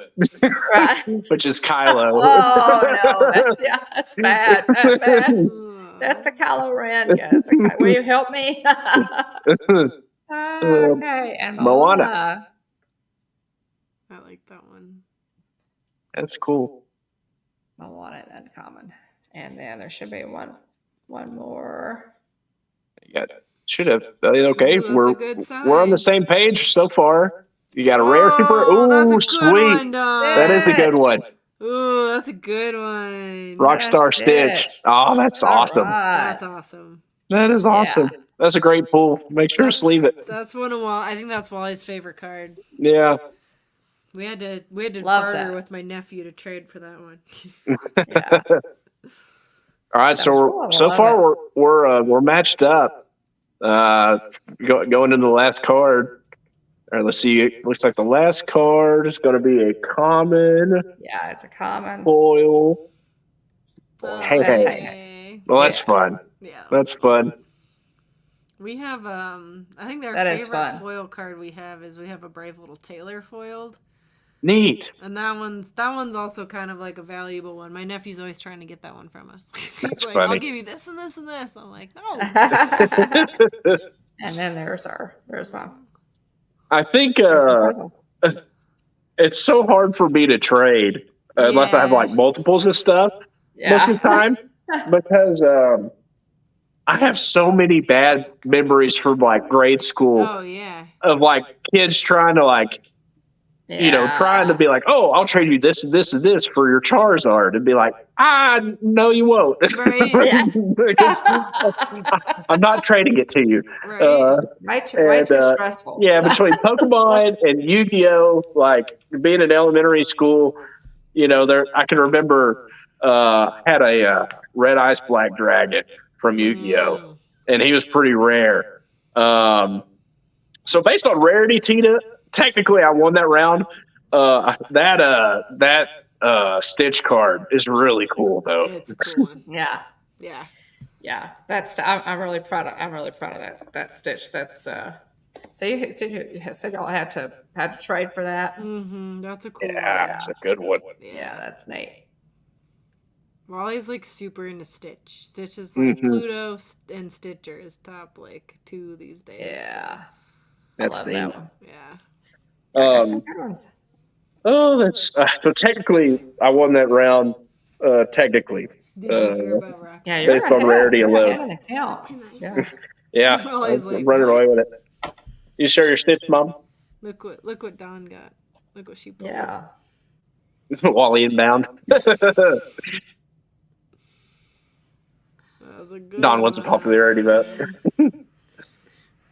right.
Which is Kylo.
Oh no, that's bad. That's the Kylo Ren, guys. Okay, will you help me? Okay, and Moana.
I like that one.
That's cool.
Moana and Uncommon, and then there should be one more.
Yeah, should have. Okay,
Ooh,
we're on the same page so far. You got a rare super. Ooh, sweet.
One,
that is a good one.
Ooh, that's a good one.
Rockstar Stitch. Oh, that's awesome.
Right.
That's awesome.
That is awesome. Yeah. That's a great pull. Make sure to sleeve it.
That's one of I think that's Wally's favorite card.
Yeah.
We had to barter with my nephew to trade for that one.
Yeah.
All right, so far we're matched up. Going into the last card. All right, let's see. It looks like the last card is going to be a common.
Yeah, it's a common
foil.
Hey.
Well, that's fun.
Yeah,
that's fun.
We have I think our favorite foil card we have is we have a Brave Little Tailor foiled.
Neat.
And that one's also kind of like a valuable one. My nephew's always trying to get that one from us. He's like, funny. I'll give you this and this and this. I'm like, no.
And then there's mine.
I think it's so hard for me to trade unless I have like multiples of stuff most of the time because I have so many bad memories from like grade school.
Oh yeah.
Of like kids trying to like. Yeah. Trying to be like, oh, I'll trade you this and this and this for your Charizard, and be like, no, you won't. Right. I'm not trading it to you.
Right. Way too stressful.
Yeah, between Pokemon and Yu-Gi-Oh, like being in elementary school, I can remember had a red ice black dragon from Yu-Gi-Oh, and he was pretty rare. So based on rarity, Tina. Technically, I won that round. That Stitch card is really cool, though.
It's a cool one.
Yeah. I'm really proud of that Stitch. That's so you said y'all had to trade for that.
Mm-hmm. That's a cool one.
Yeah, that's a good one.
Yeah, that's neat.
Wally's like super into Stitch. Stitch is like Pluto and Stitch are his top like two these days.
Yeah,
so.
That's neat.
That one. Yeah.
So technically I won that round. Technically,
did you hear about Rock?
Yeah,
based on rarity alone. Yeah, I'm running away with it. You share your Stitch, Mom?
Look what Dawn got. Look what she pulled.
Yeah.
Wally inbound.
That was a good
Dawn wants a popularity vote.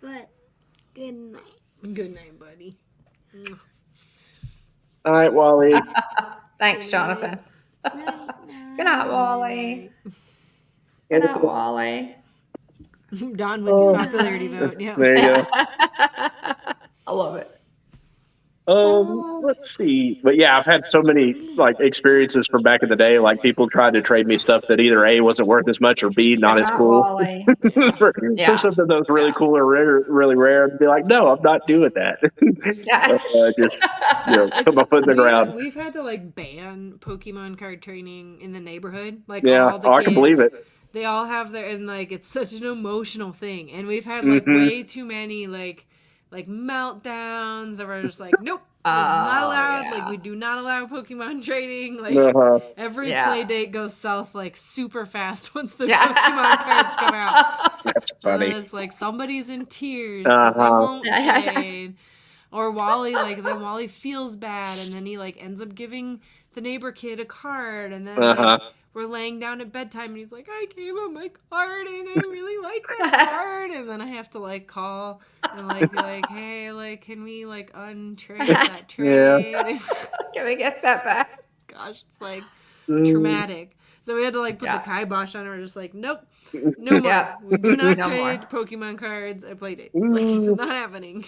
But good night.
Good night, buddy.
All right, Wally.
Thanks, Jonathan. Good night, Wally. Good night, Wally.
Dawn wins popularity vote. Yeah.
There you go.
I love it.
Let's see. But yeah, I've had so many like experiences from back in the day. Like people tried to trade me stuff that either A, wasn't worth as much, or B, not as cool. for something that was really cool or really rare, and be like, no, I'm not doing that. Just put my foot in the ground.
We've had to like ban Pokemon card training in the neighborhood. Like
all the kids, I can believe it.
They all have their, and like it's such an emotional thing, and we've had like way too many like meltdowns that were just like, nope, this is not allowed. Yeah. Like we do not allow Pokemon trading. Like every play date goes south like super fast once the Pokemon cards come out.
That's funny.
And it's like somebody's in tears because they won't trade. Or Wally, like then Wally feels bad, and then he like ends up giving the neighbor kid a card, and then like, we're laying down at bedtime, and he's like, I gave him my card, and I really like that card. And then I have to, like, call and, like, be like, hey, like, can we, like, untrade that trade?
Yeah. Can we get that back?
Gosh, it's, like, traumatic. So we had to, like, put the kibosh on, and we're just like, nope, no more. We do not trade Pokemon cards at play dates. Like, it's not happening.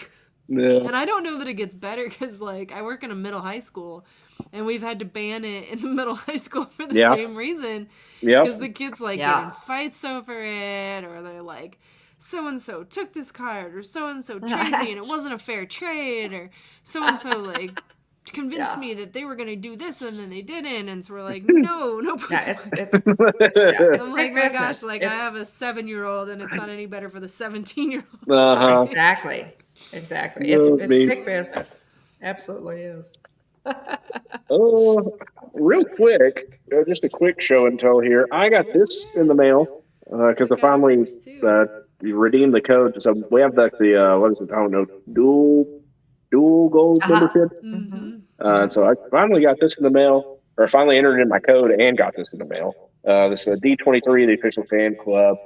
Yeah. And I don't know that it gets better, because, like, I work in a middle high school, And we've had to ban it in the middle high school for the same reason. Because the kids like get in fights over it, or they're like, so-and-so took this card, or so-and-so traded me and it wasn't a fair trade, or so-and-so like convinced me that they were going to do this and then they didn't. And so we're like, no.
It's
I'm like, my gosh, like I have a 7-year-old and it's not any better for the 17-year-old.
Exactly. It's big business. Absolutely is.
Real quick, just a quick show and tell here. I got this in the mail because I finally redeemed the code. So we have the what is it? I don't know, dual gold membership. So I finally got this in the mail, or finally entered in my code and got this in the mail. This is a D23, the official fan club.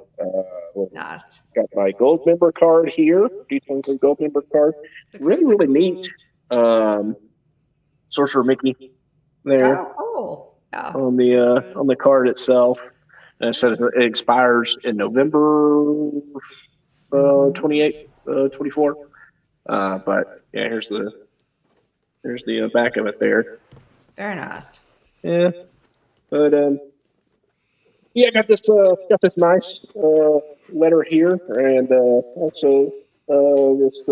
Nice.
Got my gold member card here, D23 gold member card. Really neat. Sorcerer Mickey there on the card itself. And it says it expires in November 28, 24. But yeah, here's the back of it there.
Very nice.
Yeah, but I got this nice letter here, and also this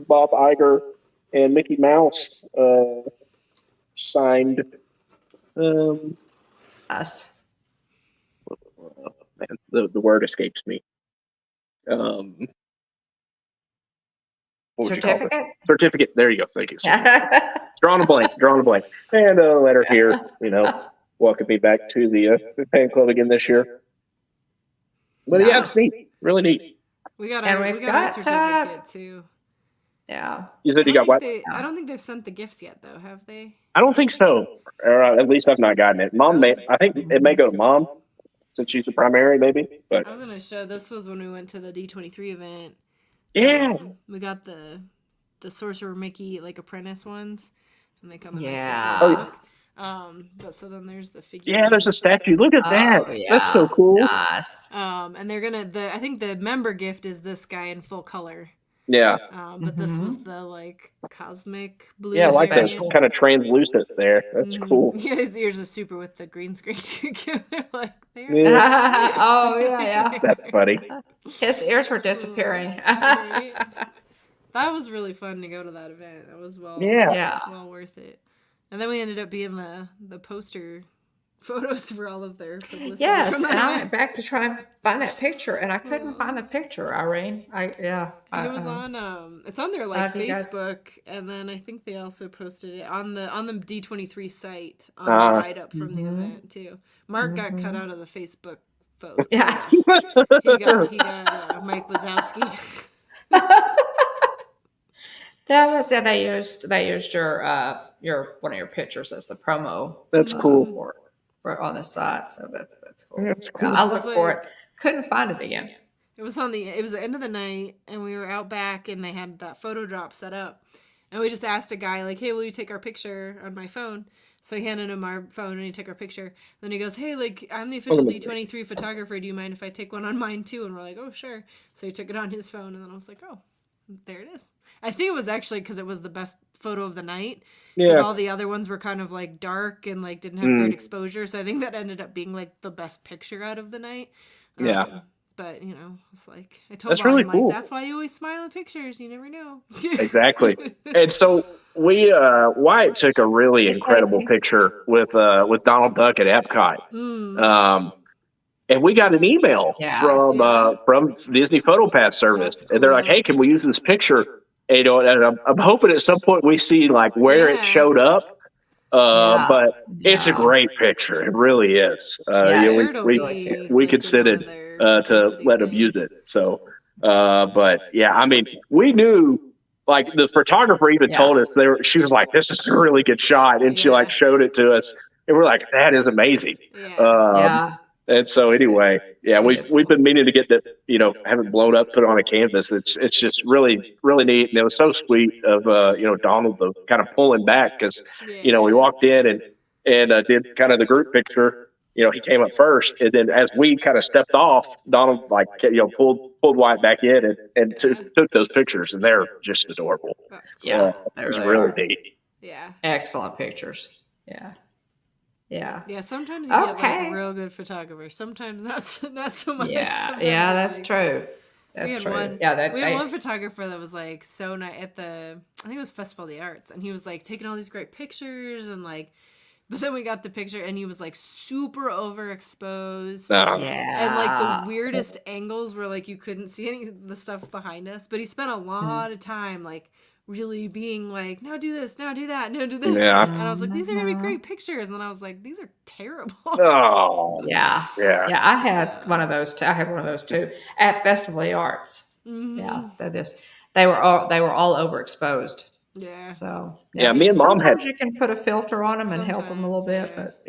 Bob Iger and Mickey Mouse signed.
Us.
Man, the word escapes me. Certificate. There you go. Thank you. Drawing a blank. And a letter here, welcome me back to the fan club again this year. But yeah, it's neat. Really neat.
We got our certificate too.
Yeah.
You said you got what?
I don't think they've sent the gifts yet, though, have they?
I don't think so. Or at least I've not gotten it. Mom I think it may go to Mom, since she's the primary, maybe. But
I'm gonna show. This was when we went to the D23 event.
Yeah.
We got the Sorcerer Mickey like apprentice ones, and they come in but so then there's the figure.
Yeah, there's a statue. Look at that. Yeah. That's so cool.
Nice.
And they're gonna I think the member gift is this guy in full color.
Yeah.
But this was the like cosmic blue.
Yeah, I like this kind of translucent there. That's cool.
Yeah, his ears are super with the green screen together. Like there.
Yeah.
That's funny.
His ears were disappearing.
Right? That was really fun to go to that event. It was well worth it. And then we ended up being the poster photos for all of their publicity.
Yes, and I went back to try and find that picture, and I couldn't find the picture, Irene. It
was on it's on their Facebook, and then I think they also posted it on the D23 site on the write up from the event too. Mark got cut out of the Facebook photo. Yeah, he got Mike Wazowski.
That was they used your one of your pictures as the promo.
That's cool.
On the site, so that's cool.
That's cool.
I looked for it, couldn't find it again.
It was the end of the night, and we were out back, and they had that photo drop set up, and we just asked a guy like, "Hey, will you take our picture on my phone?" So he handed him our phone, and he took our picture. Then he goes, "Hey, like I'm the official D23 photographer. Do you mind if I take one on mine too?" And we're like, "Oh, sure." So he took it on his phone, and then I was like, "Oh, there it is." I think it was actually because it was the best photo of the night. Because all the other ones were kind of like dark and like didn't have great exposure. So I think that ended up being like the best picture out of the night. But it's like I told Mom, really cool. Like, that's why you always smile in pictures. You never know.
Exactly. And so Wyatt took a really incredible picture with Donald Duck at Epcot. And we got an email from Disney PhotoPass service, and they're like, "Hey, can we use this picture?" And, and I'm hoping at some point we see like where it showed up. But it's a great picture. It really is. We considered to let them use it. So, but yeah, I mean, we knew. Like the photographer even told us she was like, "This is a really good shot," and she like showed it to us, and we're like, "That is amazing." And so anyway, we've been meaning to get that, have it blown up, put on a canvas. It's just really, really neat. And it was so sweet of, Donald kind of pulling back because, we walked in and did kind of the group picture. He came up first. And then as we kind of stepped off, Donald pulled Wyatt back in and took those pictures, and they're just adorable.
Yeah.
It was really neat.
Yeah.
Excellent pictures.
Yeah, sometimes you get like real good photographers. Sometimes not so much.
Yeah, that's true. That's true.
We had one photographer that was like so nice at I think it was Festival of the Arts, and he was like taking all these great pictures and like, but then we got the picture and he was like super overexposed. And like the weirdest angles where like you couldn't see any of the stuff behind us, but he spent a lot of time like really being like, now do this, now do that, now do this. And I was like, these are gonna be great pictures. And then I was like, these are terrible.
Yeah. I had one of those too. At Festival of the Arts. Yeah, they were all overexposed.
Yeah.
So
me and Mom
sometimes you can put a filter on them and help them a little bit, but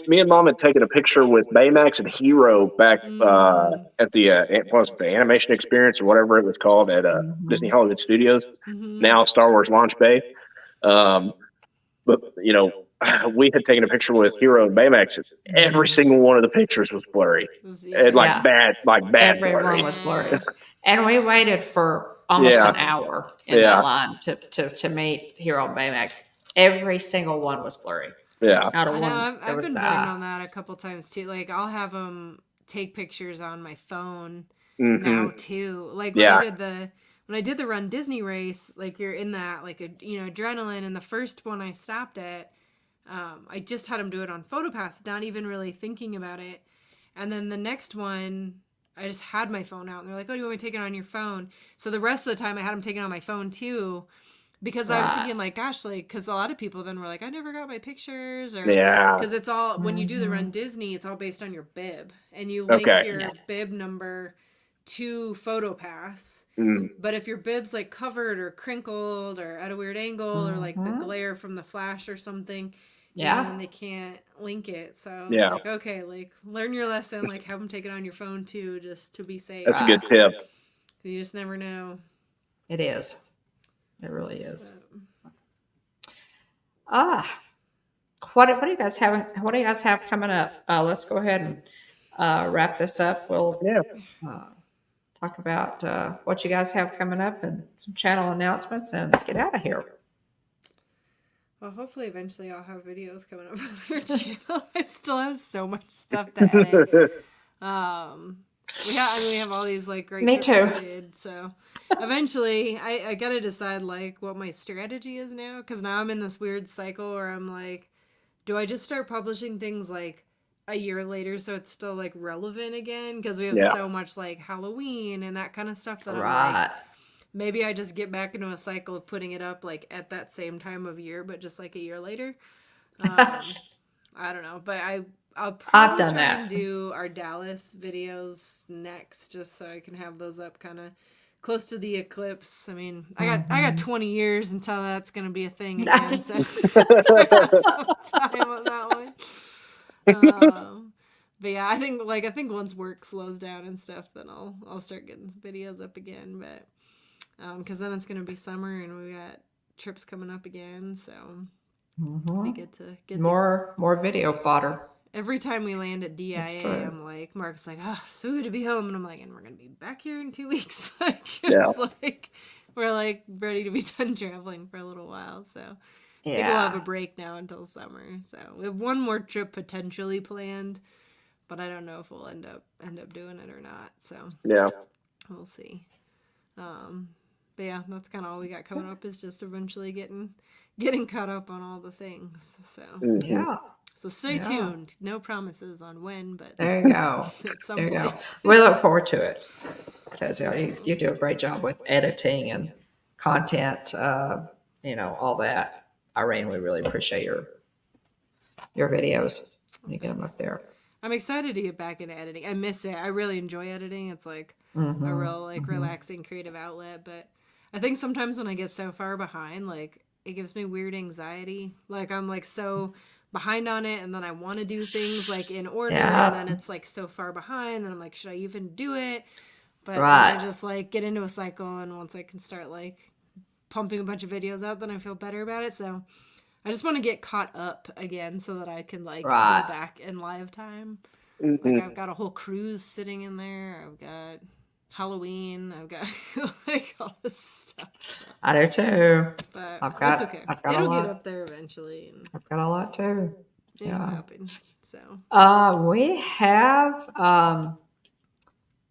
me and Mom had taken a picture with Baymax and Hero back at the what was it, the Animation Experience or whatever it was called at Disney Hollywood Studios, now Star Wars Launch Bay. But you know, we had taken a picture with Hero and Baymax. Every single one of the pictures was blurry, and bad
everyone
blurry.
was blurry, and we waited for almost an hour in that line to meet Hero and Baymax. Every single one was blurry.
Yeah,
I know. I've been putting on that a couple times too. Like I'll have them take pictures on my phone now too. Like when I did the Run Disney race, like you're in that like adrenaline. And the first one I stopped at, I just had them do it on PhotoPass, not even really thinking about it. And then the next one, I just had my phone out, and they're like, "Oh, do you want me to take it on your phone?" So the rest of the time, I had them taken on my phone too. Because I was thinking, like, gosh, like, because a lot of people then were like, I never got my pictures. Or, because it's all, when you do the Run Disney, it's all based on your bib. And you link your bib number to PhotoPass. But if your bib's, like, covered or crinkled or at a weird angle or, like, the glare from the flash or something, then they can't link it. So I was like, okay, like, learn your lesson. Like, have them take it on your phone, too, just to be safe.
That's a good tip.
You just never know.
It is. It really is. What do you guys have? What do you guys have coming up? Let's go ahead and wrap this up. We'll talk about what you guys have coming up and some channel announcements and get out of here.
Well, hopefully, eventually, I'll have videos coming up on your channel. I still have so much stuff to edit. We have all these like great.
Me too.
So eventually, I gotta decide like what my strategy is now, because now I'm in this weird cycle where I'm like, do I just start publishing things like a year later so it's still like relevant again? Because we have so much like Halloween and that kind of stuff that I'm like, maybe I just get back into a cycle of putting it up like at that same time of year, but just like a year later. I don't know, but I'll probably try and do our Dallas videos next, just so I can have those up kind of close to the eclipse. I mean, I got 20 years until that's going to be a thing again, so I got some time on that one. But yeah, I think once work slows down and stuff, then I'll start getting some videos up again. But because then it's going to be summer and we got trips coming up again, so it'll be good to get
more video fodder.
Every time we land at DIA, I'm like, Mark's like, oh, so good to be home. And I'm like, and we're going to be back here in 2 weeks. Like, it's like, we're like ready to be done traveling for a little while. So I think we'll have a break now until summer. So we have one more trip potentially planned, but I don't know if we'll end up doing it or not. So we'll see. But yeah, that's kind of all we got coming up, is just eventually getting caught up on all the things. So So stay tuned. No promises on when, but
there you go.
At some point.
Go. We look forward to it, because you do a great job with editing and content. All that. Irene, we really appreciate your videos when you get them up there.
I'm excited to get back into editing. I miss it. I really enjoy editing. It's like a real relaxing creative outlet. But I think sometimes when I get so far behind, like it gives me weird anxiety. Like I'm like so behind on it, and then I want to do things like in order, and then it's like so far behind, and I'm like, should I even do it? But I just like get into a cycle, and once I can start like pumping a bunch of videos out, then I feel better about it. So I just want to get caught up again so that I can like go back in live time. Like I've got a whole cruise sitting in there. I've got Halloween. I've got like all this stuff. So.
I do too.
But
it's
okay.
I've got
It'll get up there eventually. And
I've got a lot too.
It'll happen. So.
We have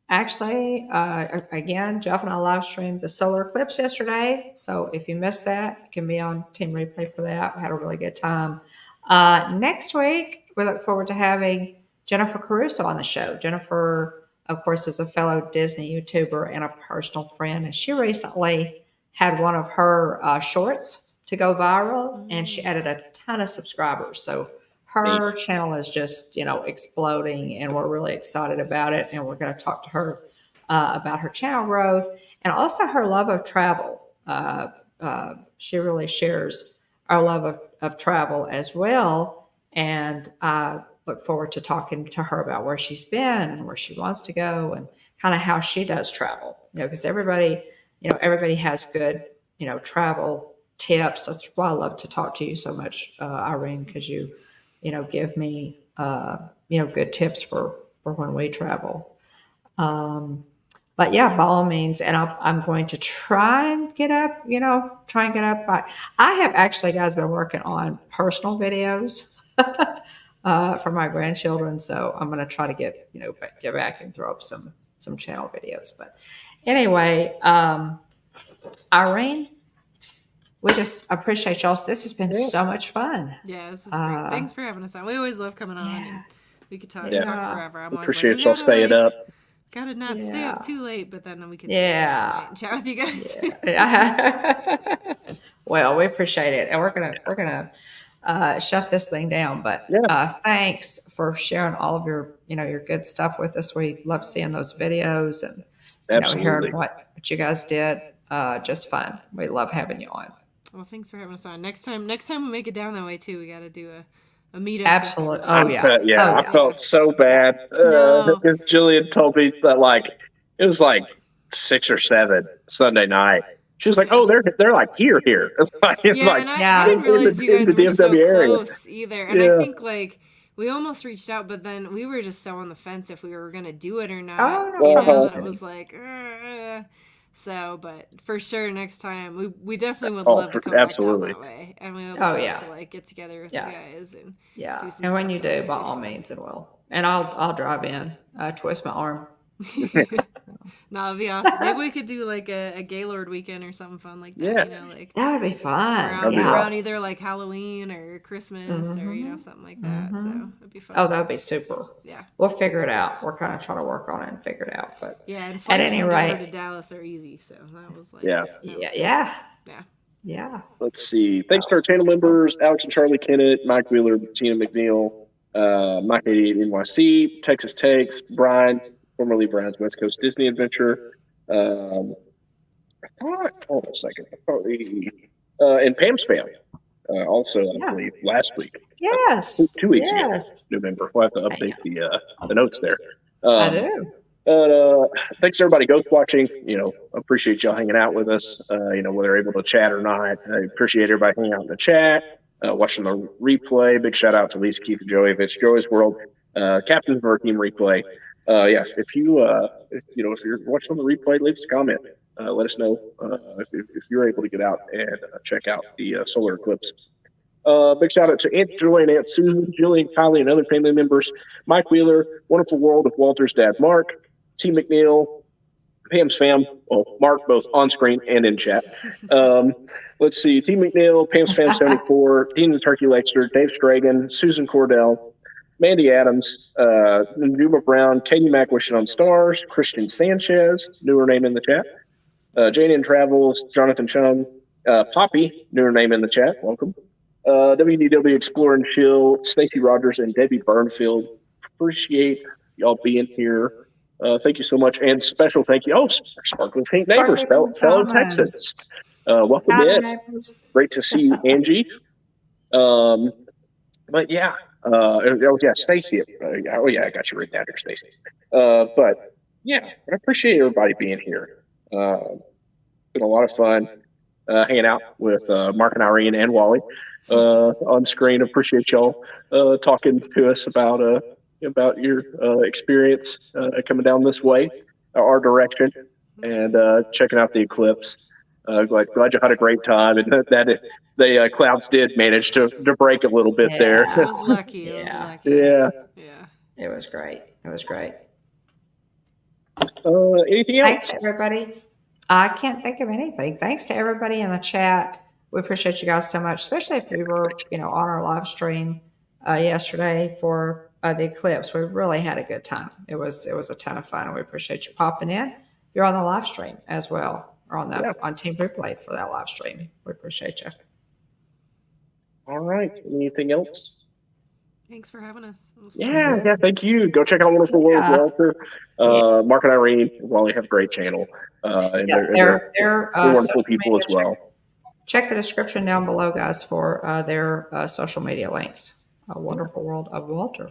actually again, Jeff and I live streamed the solar eclipse yesterday. So if you missed that, you can be on Team Replay for that. We had a really good time. Next week, we look forward to having Jennifer Caruso on the show. Jennifer, of course, is a fellow Disney YouTuber and a personal friend, and she recently had one of her shorts to go viral, and she added a ton of subscribers. So her channel is just, exploding, and we're really excited about it. And we're going to talk to her about her channel growth and also her love of travel. She really shares our love of travel as well. And I look forward to talking to her about where she's been and where she wants to go and kind of how she does travel. Because everybody has good, travel tips. That's why I love to talk to you so much, Irene, because you give me, good tips for when we travel. But yeah, by all means, and I'm going to try and get up. I have actually, guys, been working on personal videos for my grandchildren, so I'm going to try to get back and throw up some channel videos. But anyway, Irene, we just appreciate y'all. This has been so much fun.
Yeah, this is great. Thanks for having us on. We always love coming on. And we could talk forever. I'm
appreciate y'all staying up.
Gotta not stay up too late, but then we can and chat with you guys.
Well, we appreciate it, and we're gonna shut this thing down. But thanks for sharing all of your your good stuff with us. We love seeing those videos and hearing what you guys did. Just fun. We love having you on.
Well, thanks for having us on. Next time we make it down that way too. We got to do a meetup.
Absolutely.
I felt so bad. Jillian told me that it was 6 or 7 Sunday night. She was like, "Oh, they're like here."
I didn't realize you guys were so close either. And I think we almost reached out, but then we were just so on the fence if we were going to do it or not. It was like. So, but for sure, next time we definitely would love to come back down that way, and we would love to get together with you guys and do some
and when you do, by
all
means, it will. And I'll drive in, twist my arm.
No, it'd be awesome. Maybe we could do a Gaylord weekend or something fun like that.
Yeah. That would be fun.
Around either Halloween or Christmas or something like that. So it'd be fun.
Oh, that would be super.
Yeah,
we'll figure it out. We're kind of trying to work on it and figure it out. But
and at any rate, to Dallas are easy. So that was
yeah.
Let's see. Thanks to our channel members: Alex and Charlie Kennett, Mike Wheeler, Tina McNeil, Mike 88 NYC, Texas Takes, Brian, formerly Brian's West Coast Disney Adventure. Hold on a second. And Pam Spam. Also, I believe last week.
Yes.
2 weeks ago. November. We'll have to update the notes there.
I do.
Thanks everybody ghost watching. Appreciate y'all hanging out with us. Whether able to chat or not. I appreciate everybody hanging out in the chat, watching the replay. Big shout out to Lisa, Keith, and Joey. If it's Joey's World, captains of our team replay. If you're watching on the replay, leave us a comment. Let us know if you're able to get out and check out the solar eclipse. Big shout out to Aunt Julie, Aunt Susan, Jillian, Kylie, and other family members. Mike Wheeler, Wonderful World of Walter's dad, Mark, T. McNeil, Pam's fam. Well, Mark, both on screen and in chat. Let's see. T. McNeil, Pam's fam 74, Dean the Turkey Lexter, Dave Stragan, Susan Cordell, Mandy Adams, Numa Brown, Katie Mack wishing on stars, Christian Sanchez, newer name in the chat, Jane in Travels, Jonathan Chung, Poppy, newer name in the chat, welcome, WDW Explorer and Chill, Stacy Rogers, and Debbie Burnfield. Appreciate y'all being here. Thank you so much, and special thank you. Oh, Sparkling Pink Neighbors, fellow Texans. Welcome in. Great to see you, Angie. But yeah. Stacy. I got you written down here, Stacy. But yeah, I appreciate everybody being here. Been a lot of fun hanging out with Mark and Irene and Wally on screen. Appreciate y'all talking to us about your experience coming down this way. our direction and checking out the eclipse. Glad you had a great time, and the clouds did manage to break a little bit there.
It was lucky.
Yeah.
It was lucky.
Yeah.
It was great. It was great.
Anything else?
Thanks to everybody. I can't think of anything. Thanks to everybody in the chat. We appreciate you guys so much, especially if we were, on our live stream yesterday for the eclipse. We really had a good time. It was a ton of fun, and we appreciate you popping in. You're on the live stream as well, or on Team Replay for that live stream. We appreciate you.
All right. Anything else?
Thanks for having us.
Yeah. Thank you. Go check out Wonderful World, Walter. Mark and Irene, Wally have a great channel. And
yes,
they're wonderful people as well.
Check the description down below, guys, for their social media links. A Wonderful World of Walter.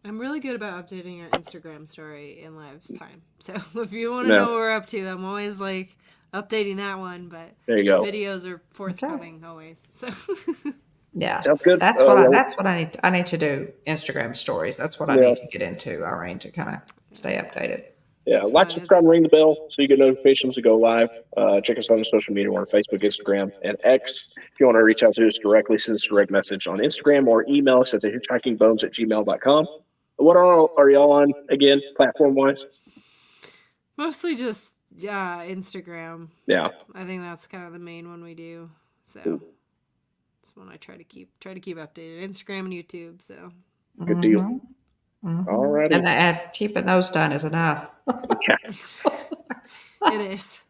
I'm really good about updating our Instagram story in live time. So if you want to know what we're up to, I'm always like updating that one. But
there you go.
Videos are forthcoming always. So.
Yeah,
sounds good.
That's what I need. I need to do Instagram stories. That's what I need to get into, Irene, to kind of stay updated.
Yeah, like, subscribe, and ring the bell so you get notifications to go live. Check us out on social media. We're on Facebook, Instagram, and X. If you want to reach out to us directly, send us a direct message on Instagram or email us at thehitchhikingbones@gmail.com. What are y'all on again, platform-wise?
Mostly just Instagram.
Yeah,
I think that's kind of the main one we do. So that's one I try to keep updated. Instagram and YouTube. So
good deal. Mm-hmm. All right,
and keeping those done is enough.
It is.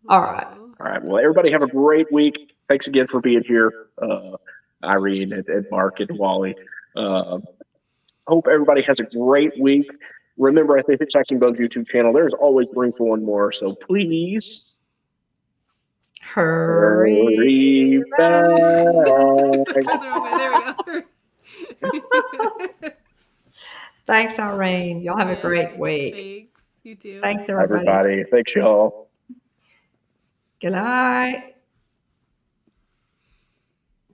All right.
Well, everybody have a great week. Thanks again for being here, Irene and Mark and Wally. Hope everybody has a great week. Remember, at the Hitchhiking Bones YouTube channel, there's always room for one more. So please hurry back.
There we go.
Thanks, Irene. Y'all have a great week.
Thanks. You too.
Thanks, everybody.
Thanks, y'all.
Good night.